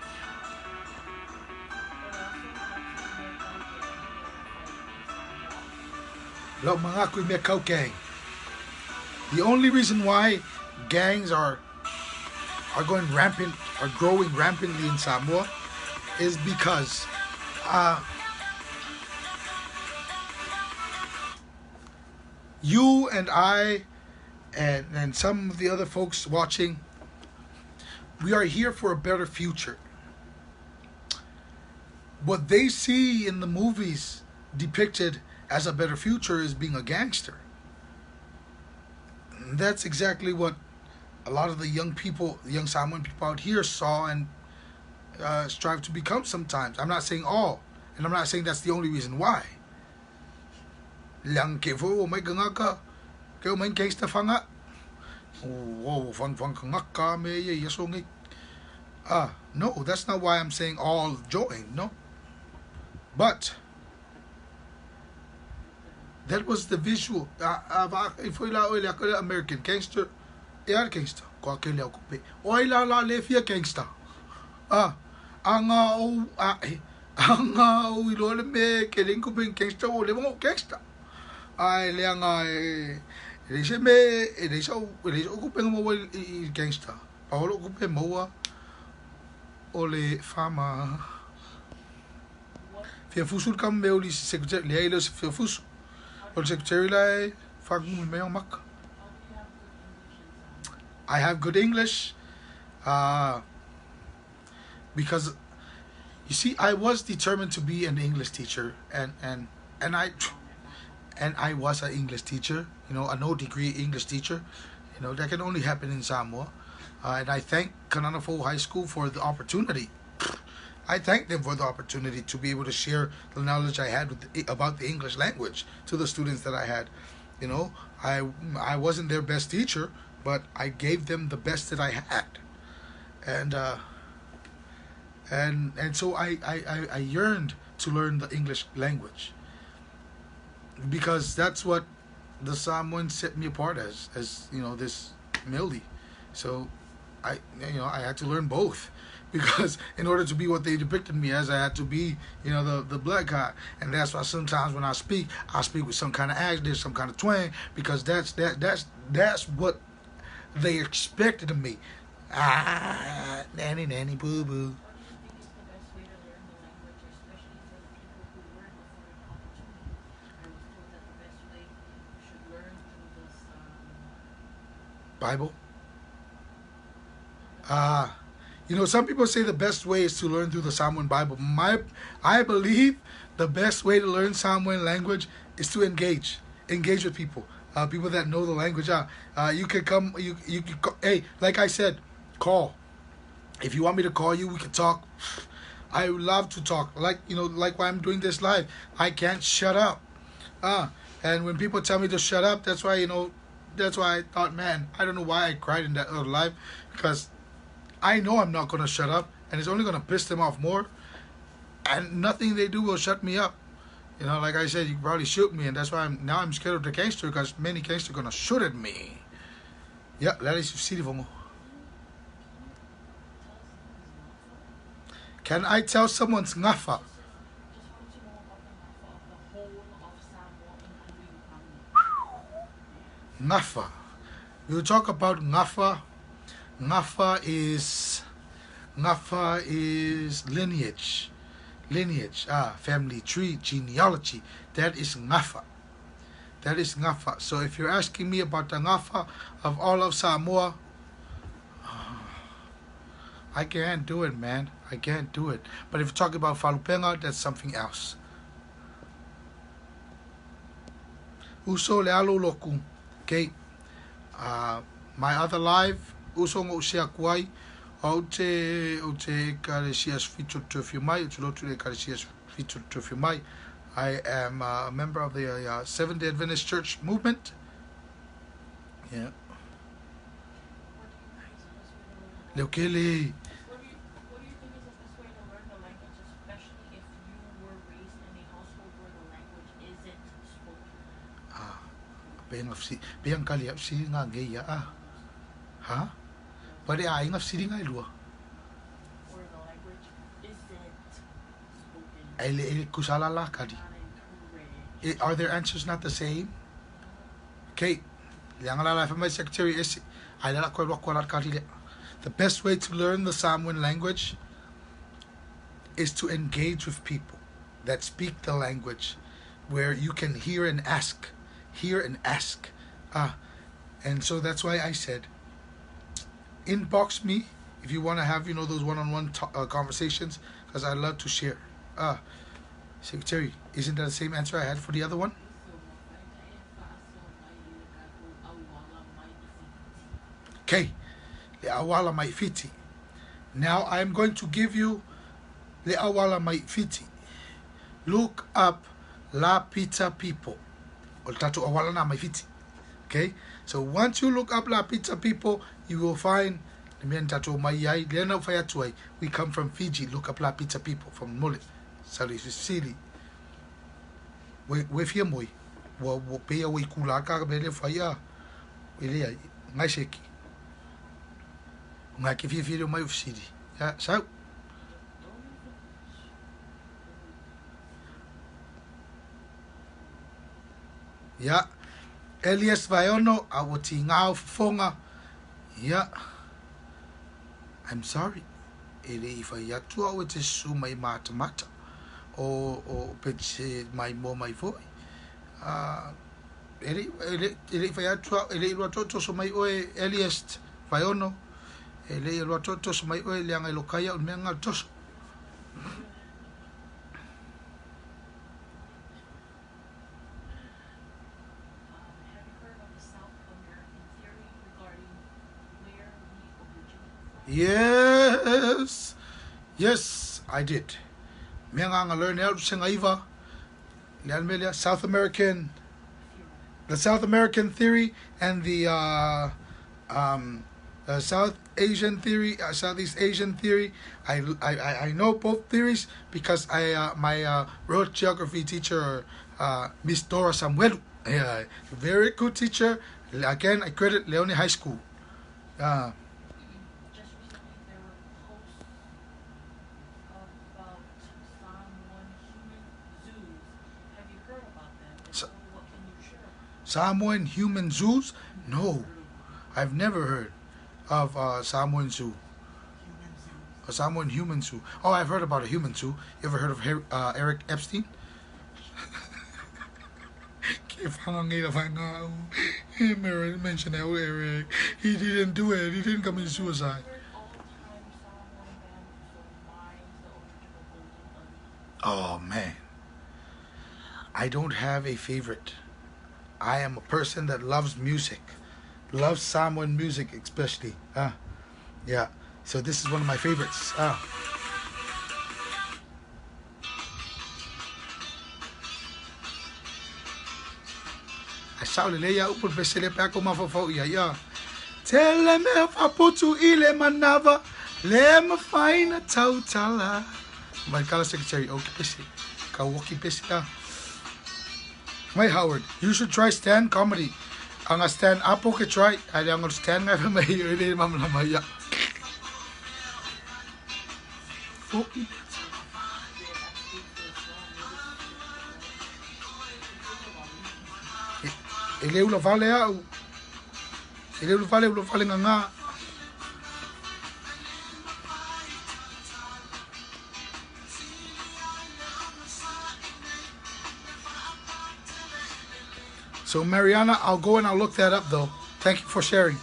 The only reason why gangs are going rampant, are growing rampantly in Samoa, is because you and I and some of the other folks watching, we are here for a better future. What they see in the movies depicted as a better future is being a gangster. And that's exactly what a lot of the young Samoan people out here saw and strive to become sometimes. I'm not saying all, and I'm not saying that's the only reason why. Lang kevo may gangaka, kaya may gangsta fanga. Oh, fang kangaka may yasongi. No, that's not why I'm saying all join. No, but that was the visual. If we la American gangster, gangster. Kwa kile okupe. Oila la lefia gangster. anga o ilo le me ke ling ko ben gangsta o le mo gangsta ai le anga le se me le so ko ben mo i gangsta Paolo ko ben mo o le fama fia fusul kam Mea-Uli secretary le ile se fia fusul o secretary lai fa mu me o mak I have good English because you see I was determined to be an English teacher and I was an English teacher, you know, a no degree English teacher. You know, that can only happen in Samoa. And I thank Kananafo High School for the opportunity. I thank them for the opportunity to be able to share the knowledge I had about the English language to the students that I had. You know, I wasn't their best teacher, but I gave them the best that I had. And so I yearned to learn the English language because that's what the Samoans set me apart as you know, this Mea-Uli. So I had to learn both because in order to be what they depicted me as, I had to be, you know, the black guy. And that's why sometimes when I speak with some kind of accent, some kind of twang, because that's what they expected of me. Nanny boo boo. Bible. You know, some people say the best way is to learn through the Samoan Bible. I believe the best way to learn Samoan language is to engage with people, people that know the language. You can come, you hey, like I said, call. If you want me to call you, we can talk. I love to talk, like why I'm doing this live. I can't shut up. And when people tell me to shut up, that's why I thought, man, I don't know why I cried in that other live, because I know I'm not going to shut up, and it's only going to piss them off more, and nothing they do will shut me up. You know, like I said, you can probably shoot me, and that's why I'm scared of the gangster, because many gangsters are going to shoot at me. Yeah, that is city for me. Can I tell someone's ngafa? Ngafa. We'll talk about ngafa. Ngafa is lineage, family tree, genealogy. That is ngafa. So if you're asking me about the ngafa of all of Samoa, I can't do it, man. I can't do it. But if you talk about Falupenga, that's something else. Uso le alo loku. Okay. My other live, uso ngo usia kuai, o te karesias fitu tufimai, utulotu le karesias fitu tufimai. I am a member of the Seventh-day Adventist Church movement. Yeah. Leukele. What do you think is the best way to learn the language, especially if you were raised in a household where the language isn't spoken? Beng kali si nga ngeya ha? Pare ai nga si nga lua. Where the language isn't spoken. Ele kusala la kadi. Are their answers not the same? Okay. Yang la from my secretary is I la ko kadi. The best way to learn the Samoan language is to engage with people that speak the language, where you can hear and ask. And so that's why I said, inbox me if you want to have, those one-on-one conversations, because I love to share. Secretary, isn't that the same answer I had for the other one? Okay. Le'awala mai fiti. Now I'm going to give you le'awala mai fiti. Look up La Pizza People. O tatu awala na mai fiti. Okay? So once you look up La Pizza People, you will find we come from Fiji. Look up La Pizza People from Mullet. Sali Sicily. We fia moi. Wo pe we kula ka bele faya. Ile ngai sheki. Ngai ke fia mai of City. Yeah, so Yeah. Elias Vaiono, awati ngao fonga. Yeah. I'm sorry. Ele ifa yatua o te su mai mata. O peche mai mo mai foi. Ele ifa yatua, ele ilua toto so mai oe Elias Vaiono. Ele ilua toto so mai oe leanga ilokaya o menga toso. Yes, yes, I did. Menga learn out singaiva. Leanmelia South American, the South American theory and the South Asian theory, Southeast Asian theory. I know both theories because my road geography teacher, Miss Dora Samuel, very good teacher. Again, I credit Leone High School. Just recently, there were posts about Samoan human zoos. Have you heard about them? If so, what can you share? Samoan human zoos? No, I've never heard of Samoan zoo. A Samoan human zoo. Oh, I've heard about a human zoo. You ever heard of Eric Epstein? Mention that Eric. He didn't do it. He didn't commit suicide. Oh man, I don't have a favorite. I am a person that loves music, loves Samoan music especially. Yeah. So this is one of my favorites. I saw the layer upon Besele Paco Mafo, yeah. Tell them if I put to ile manava, let me find a tautala. My color secretary, okay, Pissy. Kawaki Pissy, My Howard, you should try stand comedy. Ang stand up okay try. Ay ang stand nga may hindi mamamaya. Ele ula vale au. Ele ula vale nga. So Mariana, I'll go and I'll look that up though. Thank you for sharing.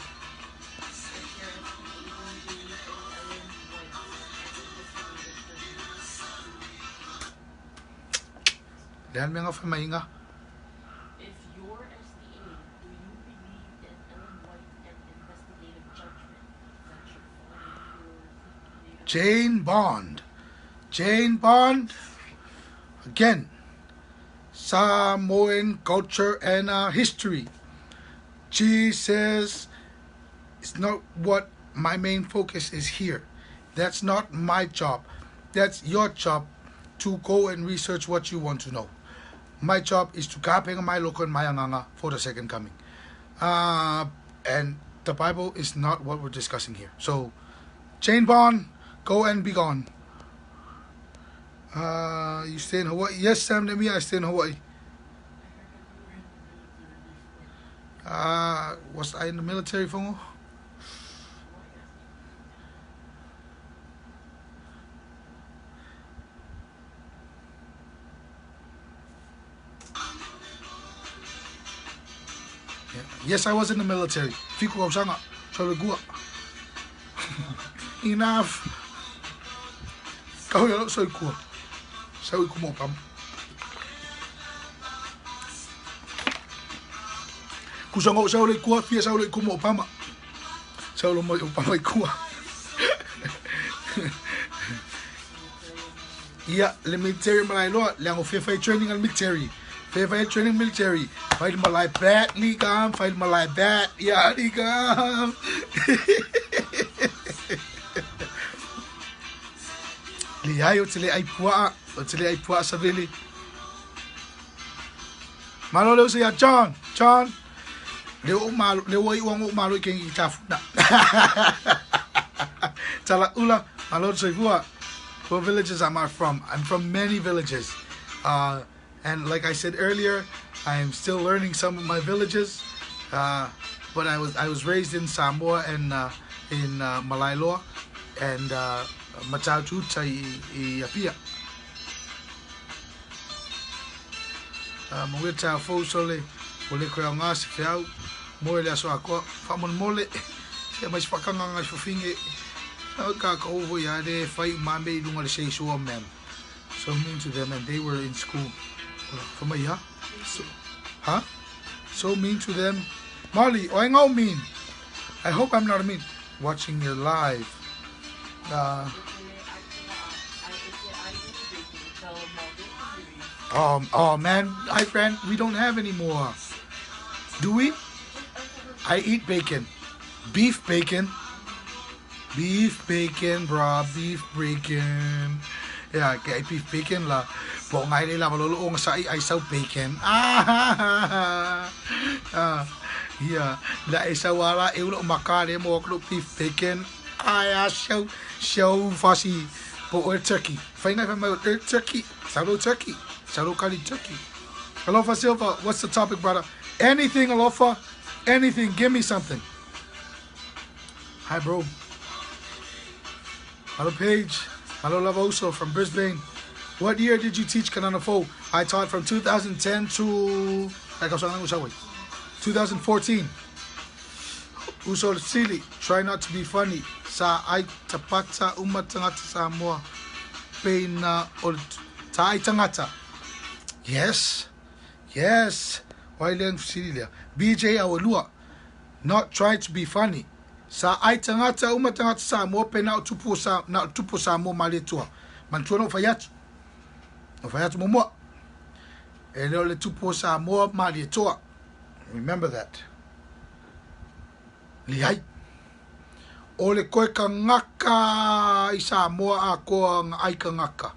Dan mga mainga. If you're SDA, do you believe in Ellen White and investigative judgment that should fall into Jane Bond. Jane Bond. Again. Samoan culture and history. She says it's not what my main focus is here. That's not my job. That's your job to go and research what you want to know. My job is to kapeng my local mayanganga for the second coming. And the Bible is not what we're discussing here. So, Jane Bond, go and be gone. You stay in Hawaii? Yes, Sam Nemi, I stay in Hawaii. Was I in the military, Fongo? Yeah. Yes, I was in the military. Fiku Osanga, Cholagua. Enough. Kau ya so cool. So cool pam. Kusango sa ulit kuha, pia sa ulit kumo pama. Sa ulit mo pama kuha. Yeah, the military malay lo, lang of fight training al military. Fight training military. Fight malay bat, ligam, fight malay bat. Yeah, ligam. Liayo tili ay puwa sa vili. Malolo siya John. Leo iwang umalo keng itafuna. Tala ula malolo sa puwa. What villages am I from? I'm from many villages. And like I said earlier, I'm still learning some of my villages, but I was raised in Samoa and in Malailoa and Mataututa I Apia. Mawita fo sole ole ko nga se fiao mo le so ako fa mon mole se mais fakanga nga fo finge ka ko vo ya de fai mame lunga le sei so men so mean to them and they were in school from a ya so huh so mean to them Marley I know mean I hope I'm not mean watching your live oh man, my friend, we don't have any more. Do we? I eat bacon. Beef bacon. Beef bacon, bro. Beef bacon. Yeah, kaya beef bacon la. Po ngay nila maluluong sa ay saw bacon. Yeah. La isa wala ulo makare mo ko beef bacon. Show fussy. Po turkey. Find out my turkey. Salo turkey. Kali turkey. Alofa Silva, what's the topic, brother? Anything, Alofa. Anything. Give me something. Hi, bro. Hello, Paige. Hello, Lavoso from Brisbane. What year did you teach Kananafo? I taught from 2010 to 2014. Uso Sili, try not to be funny. Sa ay tapata umatangata sa mo. Pena ol ta ay tangata. Yes. Wailen Cecilia. BJ Awalua. Not trying to be funny. Sa ay tangata umatangata sa mo pena tupu sa mo malitua. Mantuano fayat. No fayat mo mo. Ele ole tupu sa mo malitua. Remember that. Liai. Ole koe ka ngaka isa mo a ko ang ai ka ngaka.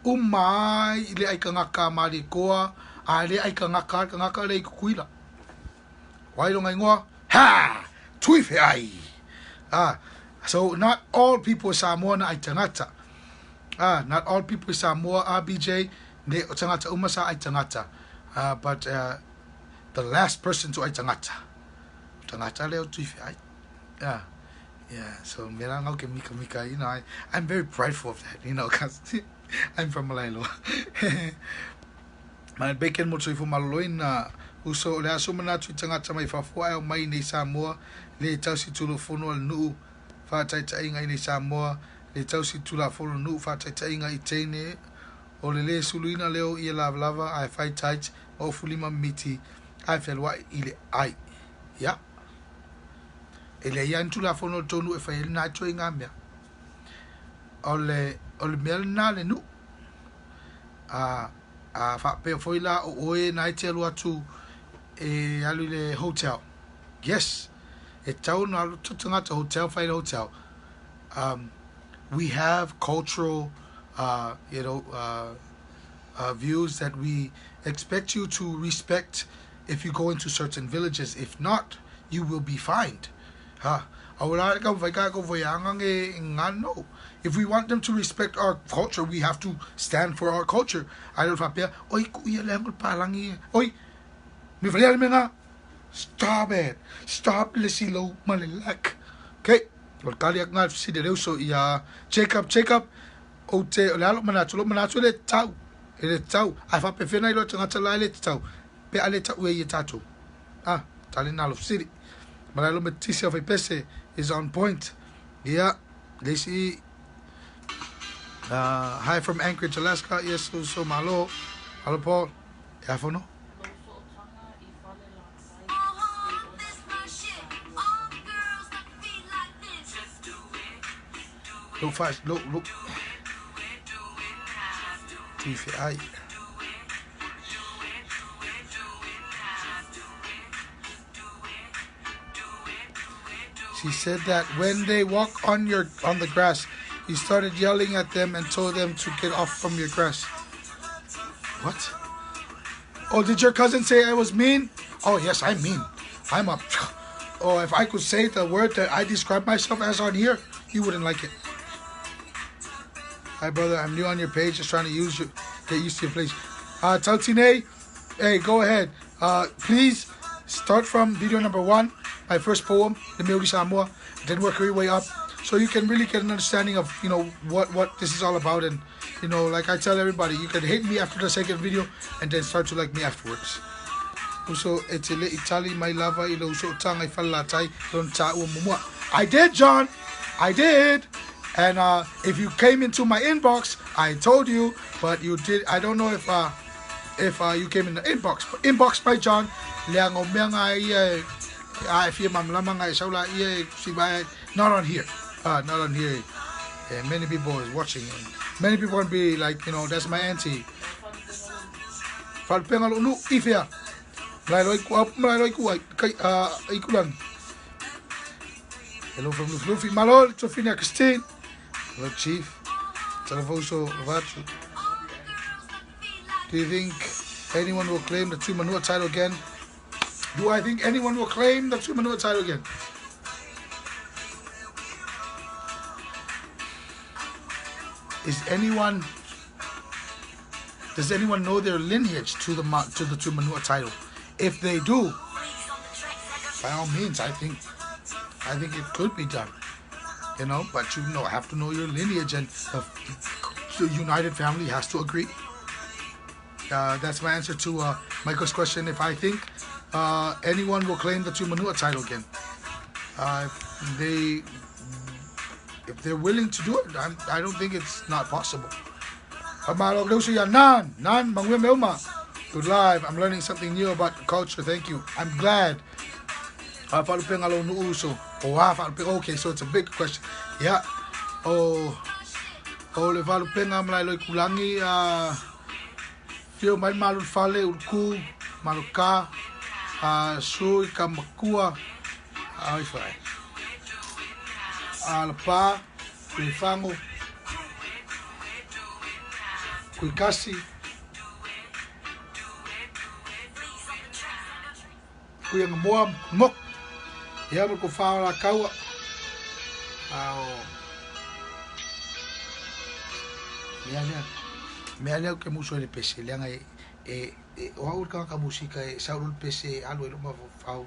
Umai le ai ka ngaka mali koa a le ai ka ngaka le kuila. Wai lo ngai ngoa ha tui fe ai. So not all people Samoa na ai tangata. Not all people Samoa BJ ne tangata umasa ai tangata. But the last person to ai tangata. Tangata leo tui fe ai. Yeah, so Melangau ke mika, you know, I'm very prideful of that, you know, because I'm from Malailo. My bacon mo fu maloloin na uso le aso mana tu tangata mai fa fo ai mai nei Samoa le tausi tu fono al nu fa tai tai ngai nei Samoa le tausi tu la fono nu fa tai tai ngai tene o le suluina leo I lava I fight tight o fulima miti I feel why ile ai yeah. Ele yan tu la fono tonu e fai na choi ngamia ole mel na le nu fa pe foi la o e na te lu atu e alu le hotel yes e tau na tutanga to hotel fai hotel we have cultural views that we expect you to respect if you go into certain villages. If not, you will be fined. If we want them to respect our culture, we have to stand for our culture. Stop it. Stop lisilo malilak. Okay. Jacob. Ote lalo manatu le tau. Ele tau. Ai fa pe fena ilo tanga la le tau. Pe ale tau e tatu. Tali na lo city. Malalo Matisia Vipese is on point. Yeah. They see hi from Anchorage, Alaska. Yes, so malo. Hello Paul. Yafono. Look fast, look. TFI. She said that when they walk on the grass, you started yelling at them and told them to get off from your grass. What? Oh, did your cousin say I was mean? Oh, yes, I'm mean. I'm a... Oh, if I could say the word that I describe myself as on here, you wouldn't like it. Hi, brother. I'm new on your page. Just trying to get used to your place. Tautine, hey, go ahead. Please start from video number 1, my first poem, the Mea-Uli Samoa, then work your way up, so you can really get an understanding of what this is all about. And like I tell everybody, you can hate me after the second video and then start to like me afterwards. So etele Italy my lover ilo so tang I falatai don ta umumua. I did, John. I did. And if you came into my inbox, I told you, but you did. I don't know if you came in the inbox. But inbox by John. Liang omenga if you mamlamanga saula si not on here. Not on here. And many people is watching. And many people would be like, that's my auntie. Falpengal unu ifia. Hello from Luffy. Malol, Tofina Christine. Hello, Chief. Televoso Vachu. Do you think anyone will claim the Tumanua title again? Do I think anyone will claim the Tumanua title again? Does anyone know their lineage to the Tumanua title? If they do, by all means, I think it could be done. But have to know your lineage, and the United family has to agree. That's my answer to Michael's question. If I think anyone will claim the Tumanua title again, if they're willing to do it, I don't think it's not possible. Good live. I'm learning something new about the culture. Thank you. I'm glad. Okay, so it's a big question. Yeah. Le falupenga mlaloi kulangi fio mai malu fale ulku maluka sui kamakua ai fai. Alpa kuifango kuikasi kuyang moam mok ya ko fa la kaua Mea-Uli ke muso le pese leanga o au ka musika saurul pese alo lo ma fau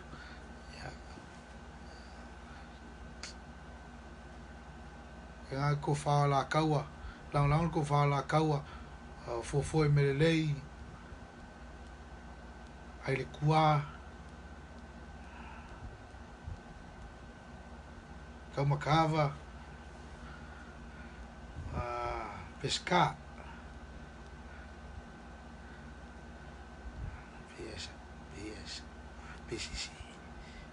ya ko fa la kaua lang ko fa la kaua fo melelei ai le kua Kamakava pescar PCC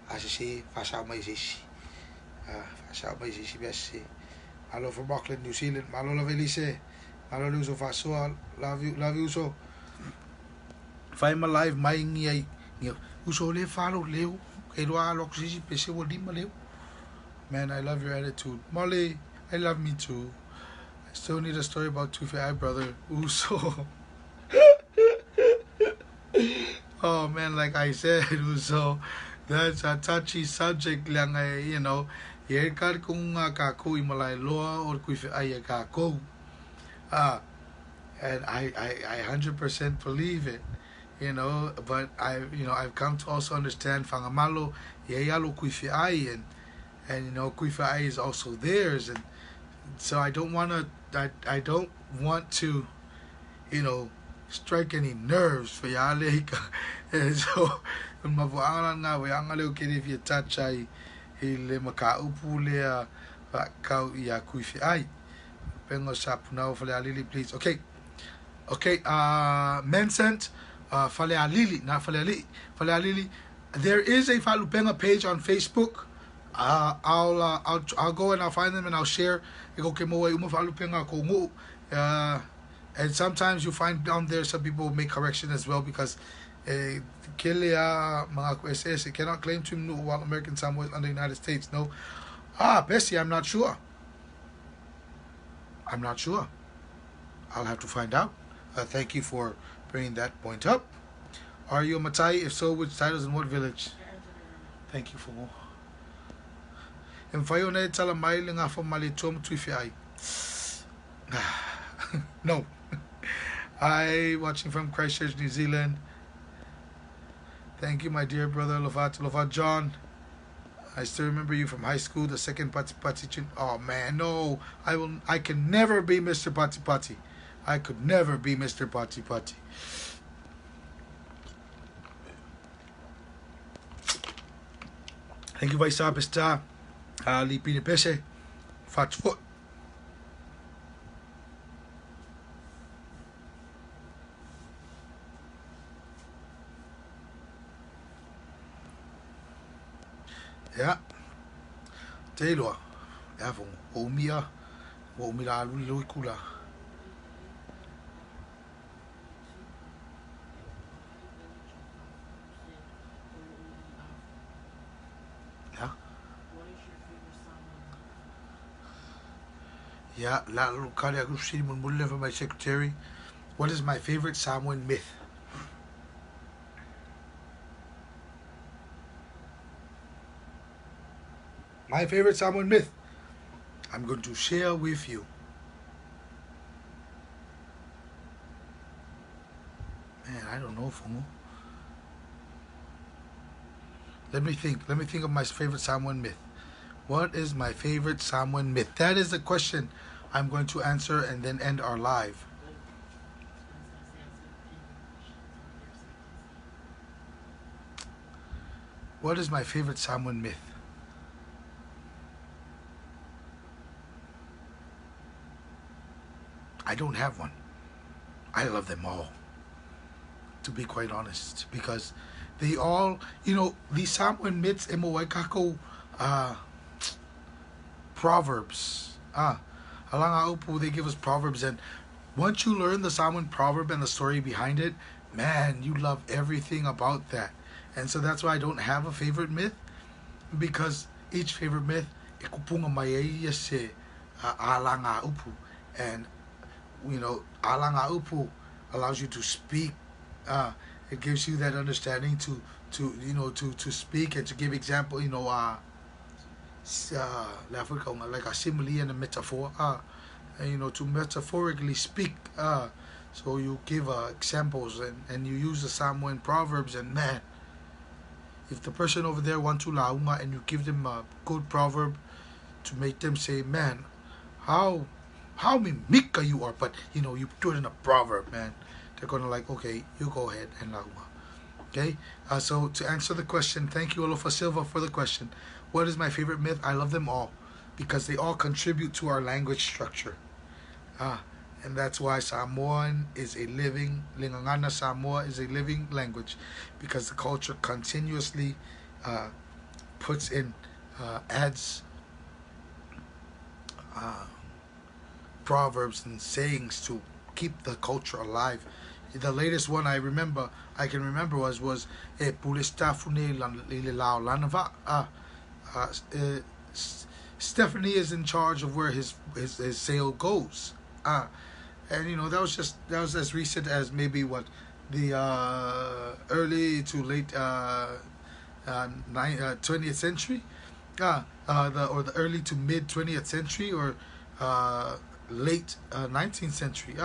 ACC fasa mais esse besse Malo from Auckland, New Zealand. Malo la velise. Malo luso faso. Love you so. Find my live mai ngi uso le falo leo. Edwa loksisi pese wodima leo. Man, I love your attitude. Molly, I love me too. I still need a story about Tufi brother Uso. Oh man, like I said, Uso, that's a touchy subject lang Yer kar kung kako imalay loa or kuifi ay kako. And I 100% believe it, but I've come to also understand fangamalo yayalo kuifi ay and kuifi ay is also theirs, and so I don't want to strike any nerves for yale. And so mabuangan nga we angalo kini if you touch ay ile makaupu le kau ia kuifi ai pengo sapu now fale alili please. Okay Mencent fale alili not fale alili there is a Falupenga page on Facebook. I'll go and I'll find them and I'll share and sometimes you find down there some people make correction as well, because it cannot claim to know while American Samoa is under the United States. No. Bessie, I'm not sure. I'll have to find out. Thank you for bringing that point up. Are you a Matai? If so, which titles and what village? Thank you for more. No. I watching from Christchurch, New Zealand. Thank you, my dear brother Lofat John. I still remember you from high school, the second Pati Pati Chin. Oh man, no. I can never be Mr. Pati Pati. I could never be Mr. Pati Pati. Thank you, Vaisa Pista. Lipi de Pese. Fat foot. Yeah. Taylor. Ja, van Omia. Omila Luikula. Yeah. Yeah, La Lucaria Gushini Mulle for my secretary. What is my favorite Samoan myth? My favorite Samoan myth. I'm going to share with you. Man, I don't know, Fungo. Let me think of my favorite Samoan myth. What is my favorite Samoan myth? That is the question I'm going to answer and then end our live. What is my favorite Samoan myth? I don't have one. I love them all, to be quite honest, because they all, these Samoan myths, Emowaikako, proverbs. Alanga Upu, they give us proverbs, and once you learn the Samoan proverb and the story behind it, man, you love everything about that. And so that's why I don't have a favorite myth, because each favorite myth, ikupunga maiaia se alanga upu, and alanga upu allows you to speak. It gives you that understanding to speak and to give example. Like a simile and a metaphor. To metaphorically speak. So you give examples and you use the Samoan proverbs, and man, if the person over there wants to launga and you give them a good proverb to make them say, man, how mimika you are, but you do it in a proverb, man, they're gonna like, okay, you go ahead and launga. Okay, so to answer the question, thank you, Olofa Silva, for the question. What is my favorite myth? I love them all because they all contribute to our language structure. And that's why Samoan is a living, Lingangana Samoa is a living language, because the culture continuously puts in, adds proverbs and sayings to keep the culture alive. The latest one I can remember was Pulistafune Lao Lanava. Stephanie is in charge of where his sale goes. And that was as recent as maybe the early to late 20th century, the early to mid 20th century, or late 19th century.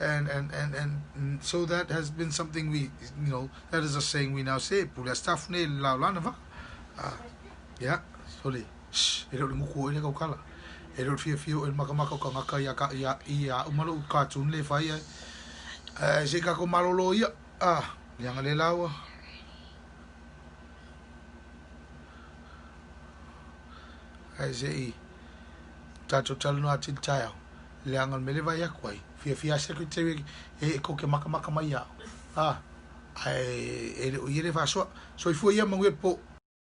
And so that has been something that is a saying we now say. Yeah, sorry. Shh, I don't know. I don't feel in Makamako Kamaka ya Umaru cartoon le fire. Shikako Marolo ya. Young Lelawa. I say, Tacho Chalno Chintile. Liangan Meliva Yakway. Fia secretary, coke Makamakama ya. I ate it. So if we are